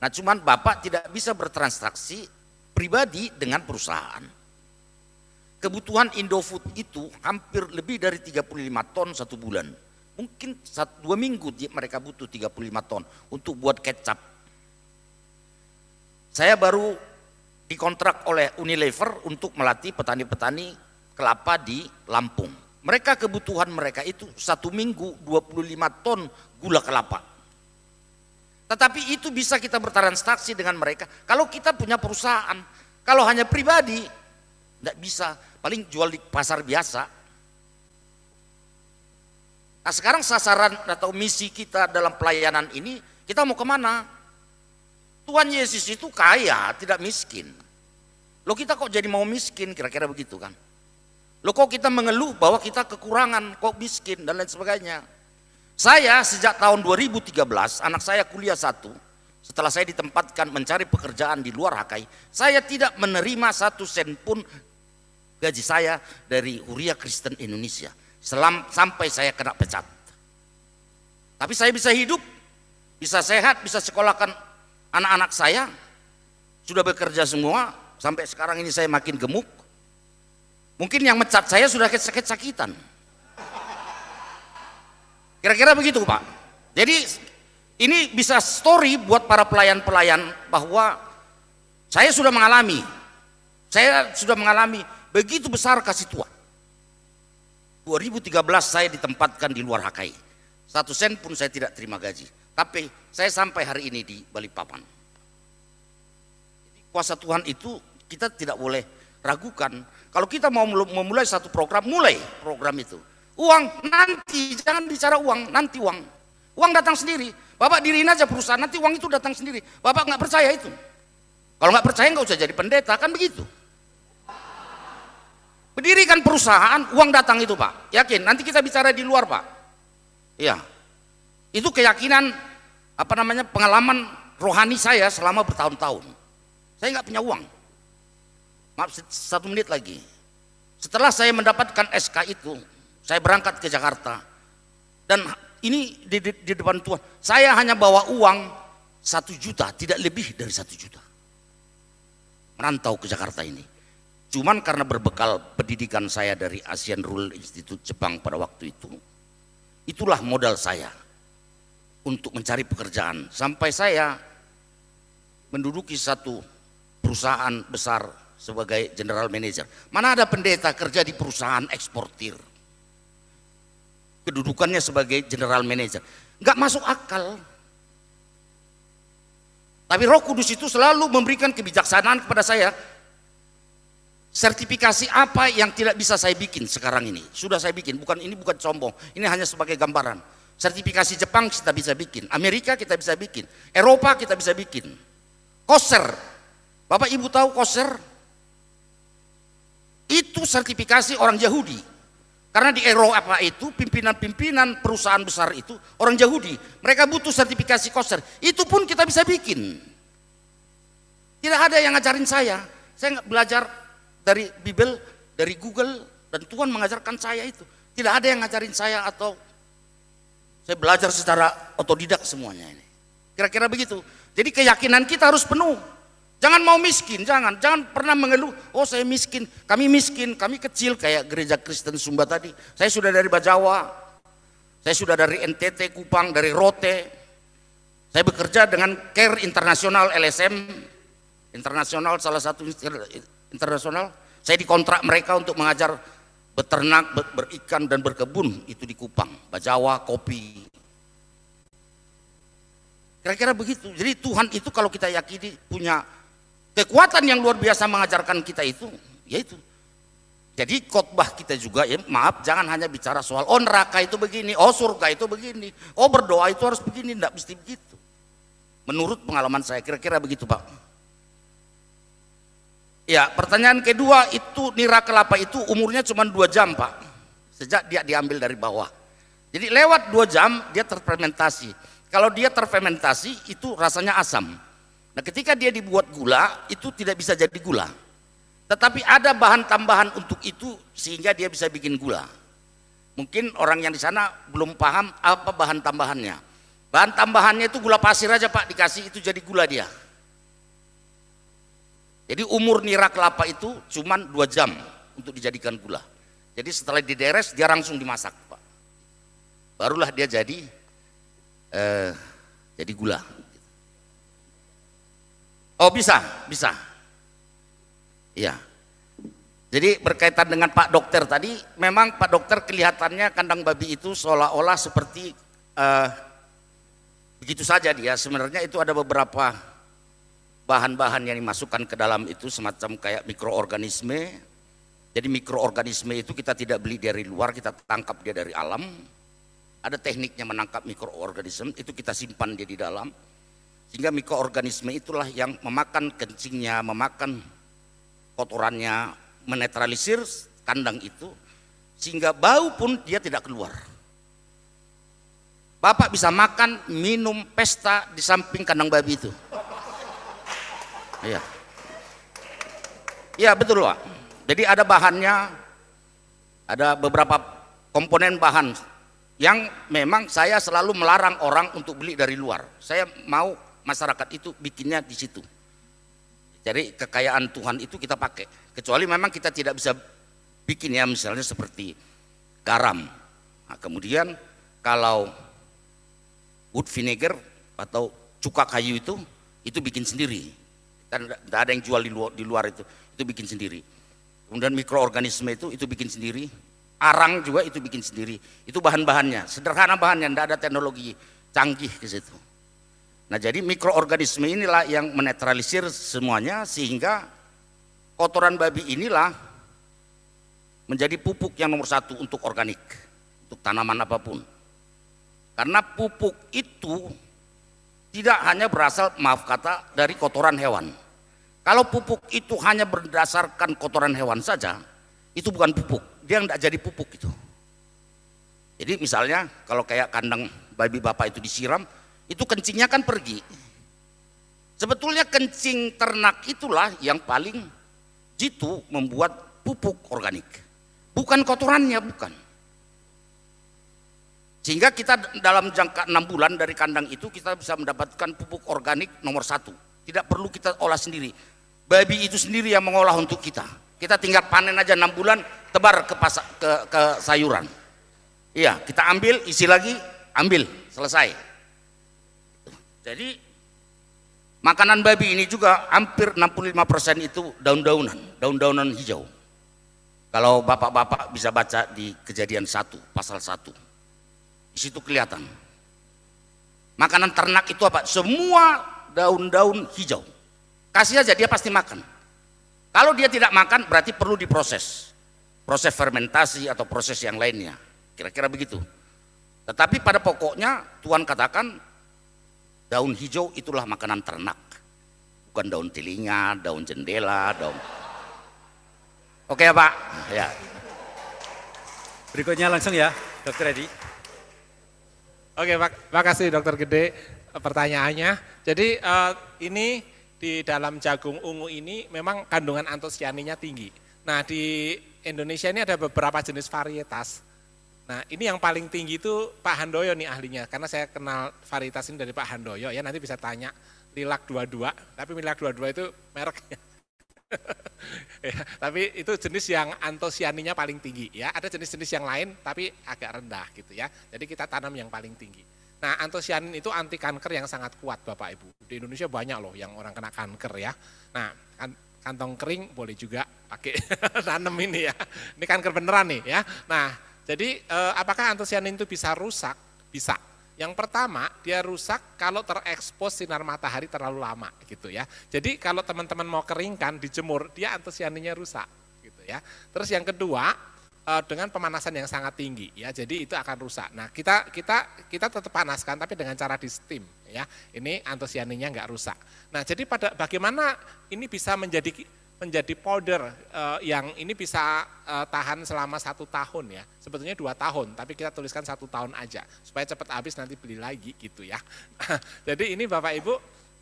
Nah cuman Bapak tidak bisa bertransaksi pribadi dengan perusahaan. Kebutuhan Indofood itu hampir lebih dari 35 ton satu bulan. Mungkin 2 minggu mereka butuh 35 ton untuk buat kecap. Saya baru dikontrak oleh Unilever untuk melatih petani-petani kelapa di Lampung. Mereka kebutuhan mereka itu 1 minggu 25 ton gula kelapa. Tetapi itu bisa kita bertransaksi dengan mereka. Kalau kita punya perusahaan, kalau hanya pribadi, tidak bisa. Paling jual di pasar biasa. Nah sekarang sasaran atau misi kita dalam pelayanan ini, kita mau kemana? Tuhan Yesus itu kaya, tidak miskin. Loh kita kok jadi mau miskin, kira-kira begitu kan? Loh kok kita mengeluh bahwa kita kekurangan, kok miskin dan lain sebagainya. Saya sejak tahun 2013, anak saya kuliah 1, setelah saya ditempatkan mencari pekerjaan di luar HKI, saya tidak menerima 1 sen pun gaji saya dari Huria Kristen Indonesia sampai saya kena pecat. Tapi saya bisa hidup, bisa sehat, bisa sekolahkan anak-anak saya, sudah bekerja semua, sampai sekarang ini saya makin gemuk. Mungkin yang mecat saya sudah sakit-sakitan. Kira-kira begitu Pak. Jadi ini bisa story buat para pelayan-pelayan bahwa saya sudah mengalami begitu besar kasih Tuhan. 2013 saya ditempatkan di luar HKI. 1 sen pun saya tidak terima gaji. Tapi saya sampai hari ini di Balikpapan. Jadi kuasa Tuhan itu kita tidak boleh ragukan. Kalau kita mau memulai satu program, mulai program itu. Uang nanti, jangan bicara uang, nanti uang. Uang datang sendiri. Bapak diriin aja perusahaan, nanti uang itu datang sendiri. Bapak nggak percaya itu. Kalau nggak percaya nggak usah jadi pendeta, kan begitu. Berdirikan perusahaan, uang datang itu Pak. Yakin, nanti kita bicara di luar Pak. Iya. Itu keyakinan pengalaman rohani saya selama bertahun-tahun. Saya nggak punya uang. Maaf 1 menit lagi. Setelah saya mendapatkan SK itu, saya berangkat ke Jakarta. Dan ini di depan Tuhan, saya hanya bawa uang 1 juta, tidak lebih dari 1 juta. Merantau ke Jakarta ini. Cuman karena berbekal pendidikan saya dari Asian Rule Institute Jepang pada waktu itu, itulah modal saya untuk mencari pekerjaan. Sampai saya menduduki satu perusahaan besar sebagai general manager. Mana ada pendeta kerja di perusahaan eksportir, kedudukannya sebagai general manager, nggak masuk akal. Tapi Roh Kudus itu selalu memberikan kebijaksanaan kepada saya. Sertifikasi apa yang tidak bisa saya bikin sekarang ini? Sudah saya bikin, ini bukan sombong, ini hanya sebagai gambaran. Sertifikasi Jepang kita bisa bikin, Amerika kita bisa bikin, Eropa kita bisa bikin. Koser, Bapak Ibu tahu Koser? Itu sertifikasi orang Yahudi. Karena di Eropa itu pimpinan-pimpinan perusahaan besar itu orang Yahudi. Mereka butuh sertifikasi Koser. Itu pun kita bisa bikin. Tidak ada yang ngajarin saya. Saya nggak belajar dari Bible, dari Google, dan Tuhan mengajarkan saya itu. Tidak ada yang ngajarin saya atau Saya belajar secara otodidak semuanya ini. Kira-kira begitu. Jadi keyakinan kita harus penuh. Jangan mau miskin, jangan pernah mengeluh, oh saya miskin, kami kecil kayak gereja Kristen Sumba tadi. Saya sudah dari Bajawa, saya sudah dari NTT, Kupang, dari Rote. Saya bekerja dengan Care Internasional LSM, internasional salah satu internasional. Saya dikontrak mereka untuk mengajar beternak, berikan dan berkebun itu di Kupang, Bajawa, kopi. Kira-kira begitu. Jadi Tuhan itu kalau kita yakini punya kekuatan yang luar biasa mengajarkan kita itu, yaitu. Jadi khotbah kita juga ya, maaf jangan hanya bicara soal oh neraka itu begini, oh surga itu begini, oh berdoa itu harus begini, enggak mesti begitu. Menurut pengalaman saya kira-kira begitu Pak. Ya, pertanyaan kedua itu nira kelapa itu umurnya cuma 2 jam Pak. Sejak dia diambil dari bawah. Jadi lewat 2 jam dia terfermentasi. Kalau dia terfermentasi itu rasanya asam. Nah ketika dia dibuat gula itu tidak bisa jadi gula. Tetapi ada bahan tambahan untuk itu sehingga dia bisa bikin gula. Mungkin orang yang di sana belum paham apa bahan tambahannya. Bahan tambahannya itu gula pasir aja Pak, dikasih itu jadi gula dia. Jadi umur nira kelapa itu cuma 2 jam untuk dijadikan gula. Jadi setelah dideres dia langsung dimasak Pak. Barulah dia jadi gula. Oh bisa. Iya. Jadi berkaitan dengan Pak Dokter tadi, memang Pak Dokter kelihatannya kandang babi itu seolah-olah seperti begitu saja dia. Sebenarnya itu ada beberapa bahan-bahan yang dimasukkan ke dalam itu semacam kayak mikroorganisme. Jadi mikroorganisme itu kita tidak beli dari luar, kita tangkap dia dari alam. Ada tekniknya menangkap mikroorganisme, itu kita simpan dia di dalam. Sehingga mikroorganisme itulah yang memakan kencingnya, memakan kotorannya, menetralisir kandang itu. Sehingga bau pun dia tidak keluar. Bapak bisa makan, minum, pesta di samping kandang babi itu. Iya. Iya betul Pak. Jadi ada bahannya, ada beberapa komponen bahan yang memang saya selalu melarang orang untuk beli dari luar. Saya mau masyarakat itu bikinnya di situ. Jadi kekayaan Tuhan itu kita pakai. Kecuali memang kita tidak bisa bikin ya misalnya seperti garam. Nah, kemudian kalau wood vinegar atau cuka kayu itu bikin sendiri. Tidak ada yang jual di luar itu bikin sendiri. Kemudian mikroorganisme itu bikin sendiri. Arang juga itu bikin sendiri. Itu bahan-bahannya, sederhana bahannya, tidak ada teknologi canggih ke situ. Nah jadi mikroorganisme inilah yang menetralisir semuanya sehingga kotoran babi inilah menjadi pupuk yang nomor 1 untuk organik, untuk tanaman apapun. Karena pupuk itu tidak hanya berasal, maaf kata, dari kotoran hewan. Kalau pupuk itu hanya berdasarkan kotoran hewan saja, itu bukan pupuk, dia tidak jadi pupuk itu. Jadi misalnya kalau kayak kandang babi Bapak itu disiram, itu kencingnya kan pergi. Sebetulnya kencing ternak itulah yang paling jitu membuat pupuk organik. Bukan kotorannya, bukan. Sehingga kita dalam jangka 6 bulan dari kandang itu kita bisa mendapatkan pupuk organik nomor 1. Tidak perlu kita olah sendiri. Babi itu sendiri yang mengolah untuk kita. Kita tinggal panen aja 6 bulan, tebar ke sayuran. Iya, kita ambil, isi lagi, ambil, selesai. Jadi makanan babi ini juga hampir 65% itu daun-daunan hijau. Kalau bapak-bapak bisa baca di Kejadian 1, pasal 1. Di situ kelihatan. Makanan ternak itu apa? Semua daun-daun hijau. Kasih aja dia pasti makan. Kalau dia tidak makan berarti perlu diproses. Proses fermentasi atau proses yang lainnya. Kira-kira begitu. Tetapi pada pokoknya Tuhan katakan daun hijau itulah makanan ternak. Bukan daun telinga, daun jendela, daun. Oke ya Pak? Ya. Berikutnya langsung ya, Dr. Edi. Oke, makasih Dokter Gede pertanyaannya. Jadi ini di dalam jagung ungu ini memang kandungan antosianinya tinggi. Nah di Indonesia ini ada beberapa jenis varietas Nah ini yang paling tinggi itu Pak Handoyo nih ahlinya, karena saya kenal varietas ini dari Pak Handoyo ya, nanti bisa tanya Lilac 22, tapi Lilac 22 itu mereknya. Ya, tapi itu jenis yang antosianinya paling tinggi ya, ada jenis-jenis yang lain tapi agak rendah gitu ya, jadi kita tanam yang paling tinggi. Nah antosianin itu anti kanker yang sangat kuat Bapak Ibu, di Indonesia banyak loh yang orang kena kanker ya. Nah kantong kering boleh juga pakai tanam ini ya, ini kanker beneran nih ya. Nah jadi apakah antosianin itu bisa rusak? Bisa. Yang pertama, dia rusak kalau terekspos sinar matahari terlalu lama gitu ya. Jadi kalau teman-teman mau keringkan, dijemur, dia antosianinnya rusak gitu ya. Terus yang kedua, dengan pemanasan yang sangat tinggi ya. Jadi itu akan rusak. Nah, kita tetap panaskan tapi dengan cara di steam ya. Ini antosianinnya enggak rusak. Nah, jadi bagaimana ini bisa menjadi powder yang ini bisa tahan selama 1 tahun ya, sebetulnya 2 tahun, tapi kita tuliskan 1 tahun aja, supaya cepat habis nanti beli lagi gitu ya. Jadi ini Bapak Ibu,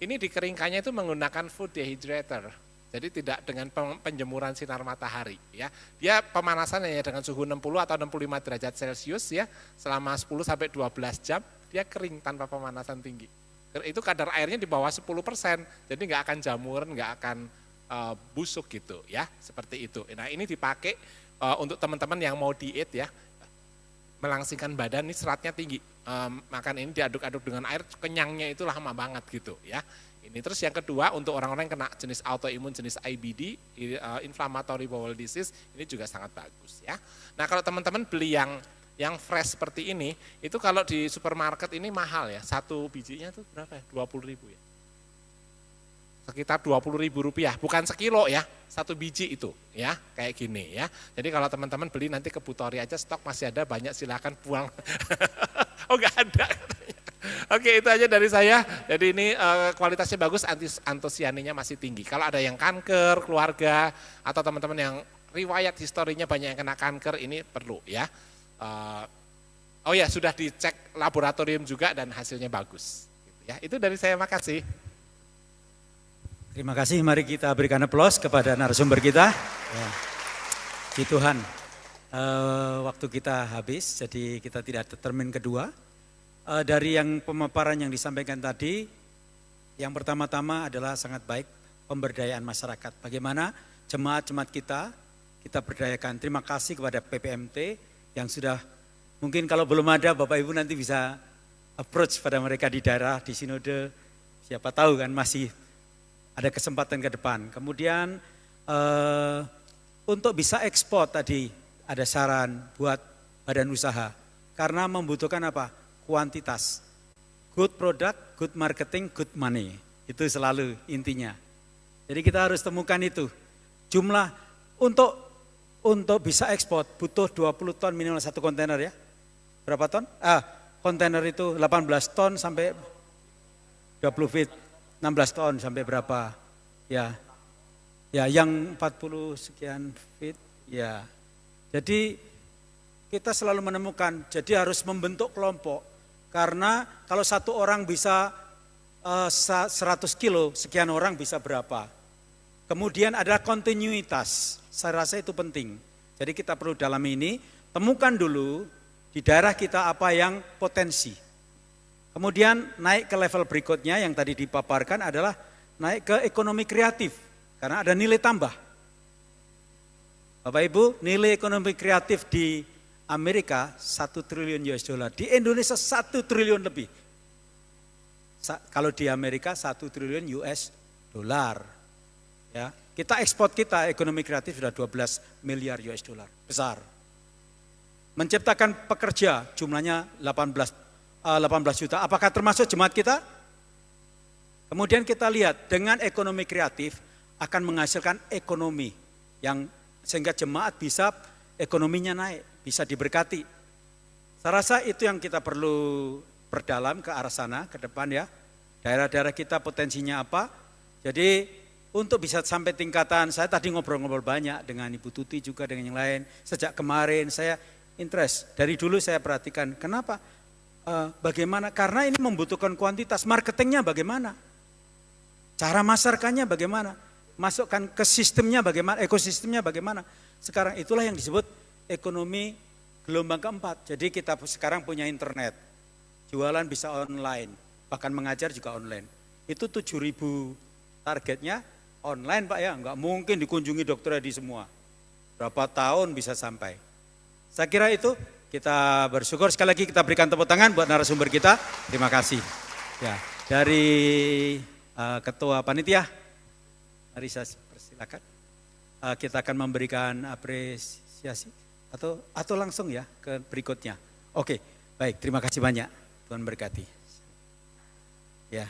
ini dikeringkannya itu menggunakan food dehydrator, jadi tidak dengan penjemuran sinar matahari ya. Dia pemanasan hanya dengan suhu 60 atau 65 derajat Celcius ya, selama 10 sampai 12 jam, dia kering tanpa pemanasan tinggi. Itu kadar airnya di bawah 10%, jadi nggak akan jamuran, nggak akan busuk gitu ya, seperti itu. Nah ini dipakai untuk teman-teman yang mau diet ya, melangsingkan badan, ini seratnya tinggi, makan ini diaduk-aduk dengan air, kenyangnya itu lama banget gitu ya. Ini terus yang kedua untuk orang-orang yang kena jenis autoimun, jenis IBD, inflammatory bowel disease, ini juga sangat bagus ya. Nah kalau teman-teman beli yang fresh seperti ini, itu kalau di supermarket ini mahal ya, 1 bijinya tuh berapa ya, 20.000 ya. Sekitar 20.000 rupiah, bukan sekilo ya, 1 biji itu ya, kayak gini ya. Jadi kalau teman-teman beli nanti ke Butori aja, stok masih ada banyak, silakan buang. Oh nggak ada. Oke itu aja dari saya, jadi ini kualitasnya bagus, antosianinya masih tinggi. Kalau ada yang kanker, keluarga, atau teman-teman yang riwayat historinya banyak yang kena kanker, ini perlu ya. Oh ya sudah dicek laboratorium juga dan hasilnya bagus. Gitu ya. Itu dari saya, makasih. Terima kasih, mari kita berikan aplaus kepada narasumber kita. Ya. Puji Tuhan, waktu kita habis, jadi kita tidak termin kedua. Dari yang pemaparan yang disampaikan tadi, yang pertama-tama adalah sangat baik pemberdayaan masyarakat. Bagaimana jemaat-jemaat kita berdayakan. Terima kasih kepada PPMT yang sudah, mungkin kalau belum ada Bapak Ibu nanti bisa approach pada mereka di daerah, di sinode, siapa tahu kan masih ada kesempatan ke depan. Kemudian untuk bisa ekspor tadi ada saran buat badan usaha. Karena membutuhkan apa? Kuantitas. Good product, good marketing, good money. Itu selalu intinya. Jadi kita harus temukan itu. Jumlah untuk bisa ekspor butuh 20 ton minimal 1 kontainer ya. Berapa ton? Kontainer itu 18 ton sampai 20 feet. 16 ton sampai berapa ya yang 40 sekian feet ya. Jadi kita selalu menemukan, jadi harus membentuk kelompok, karena kalau 1 orang bisa 100 kilo, sekian orang bisa berapa. Kemudian ada kontinuitas, saya rasa itu penting. Jadi kita perlu dalam ini temukan dulu di daerah kita apa yang potensi. Kemudian naik ke level berikutnya yang tadi dipaparkan adalah naik ke ekonomi kreatif, karena ada nilai tambah. Bapak Ibu, nilai ekonomi kreatif di Amerika 1 triliun US dollar, di Indonesia 1 triliun lebih. Kalau di Amerika 1 triliun US dollar. Ya, kita ekspor kita ekonomi kreatif sudah 12 miliar US dollar, besar. Menciptakan pekerja jumlahnya 18 juta, apakah termasuk jemaat kita? Kemudian kita lihat dengan ekonomi kreatif akan menghasilkan ekonomi yang sehingga jemaat bisa ekonominya naik, bisa diberkati. Saya rasa itu yang kita perlu perdalam ke arah sana ke depan ya. Daerah-daerah kita potensinya apa? Jadi untuk bisa sampai tingkatan, saya tadi ngobrol-ngobrol banyak dengan Ibu Tuti juga dengan yang lain. Sejak kemarin saya interest, dari dulu saya perhatikan kenapa? Bagaimana? Karena ini membutuhkan kuantitas, marketingnya bagaimana? Cara masarkannya bagaimana? Masukkan ke sistemnya bagaimana? Ekosistemnya bagaimana? Sekarang itulah yang disebut ekonomi gelombang keempat. Jadi kita sekarang punya internet, jualan bisa online, bahkan mengajar juga online. Itu 7.000 targetnya online Pak ya, nggak mungkin dikunjungi dokter di semua. Berapa tahun bisa sampai. Saya kira itu kita bersyukur, sekali lagi kita berikan tepuk tangan buat narasumber kita. Terima kasih. Ya, dari Ketua Panitia, mari saya persilakan. Kita akan memberikan apresiasi atau langsung ya ke berikutnya. Oke, baik, terima kasih banyak. Tuhan berkati. Ya.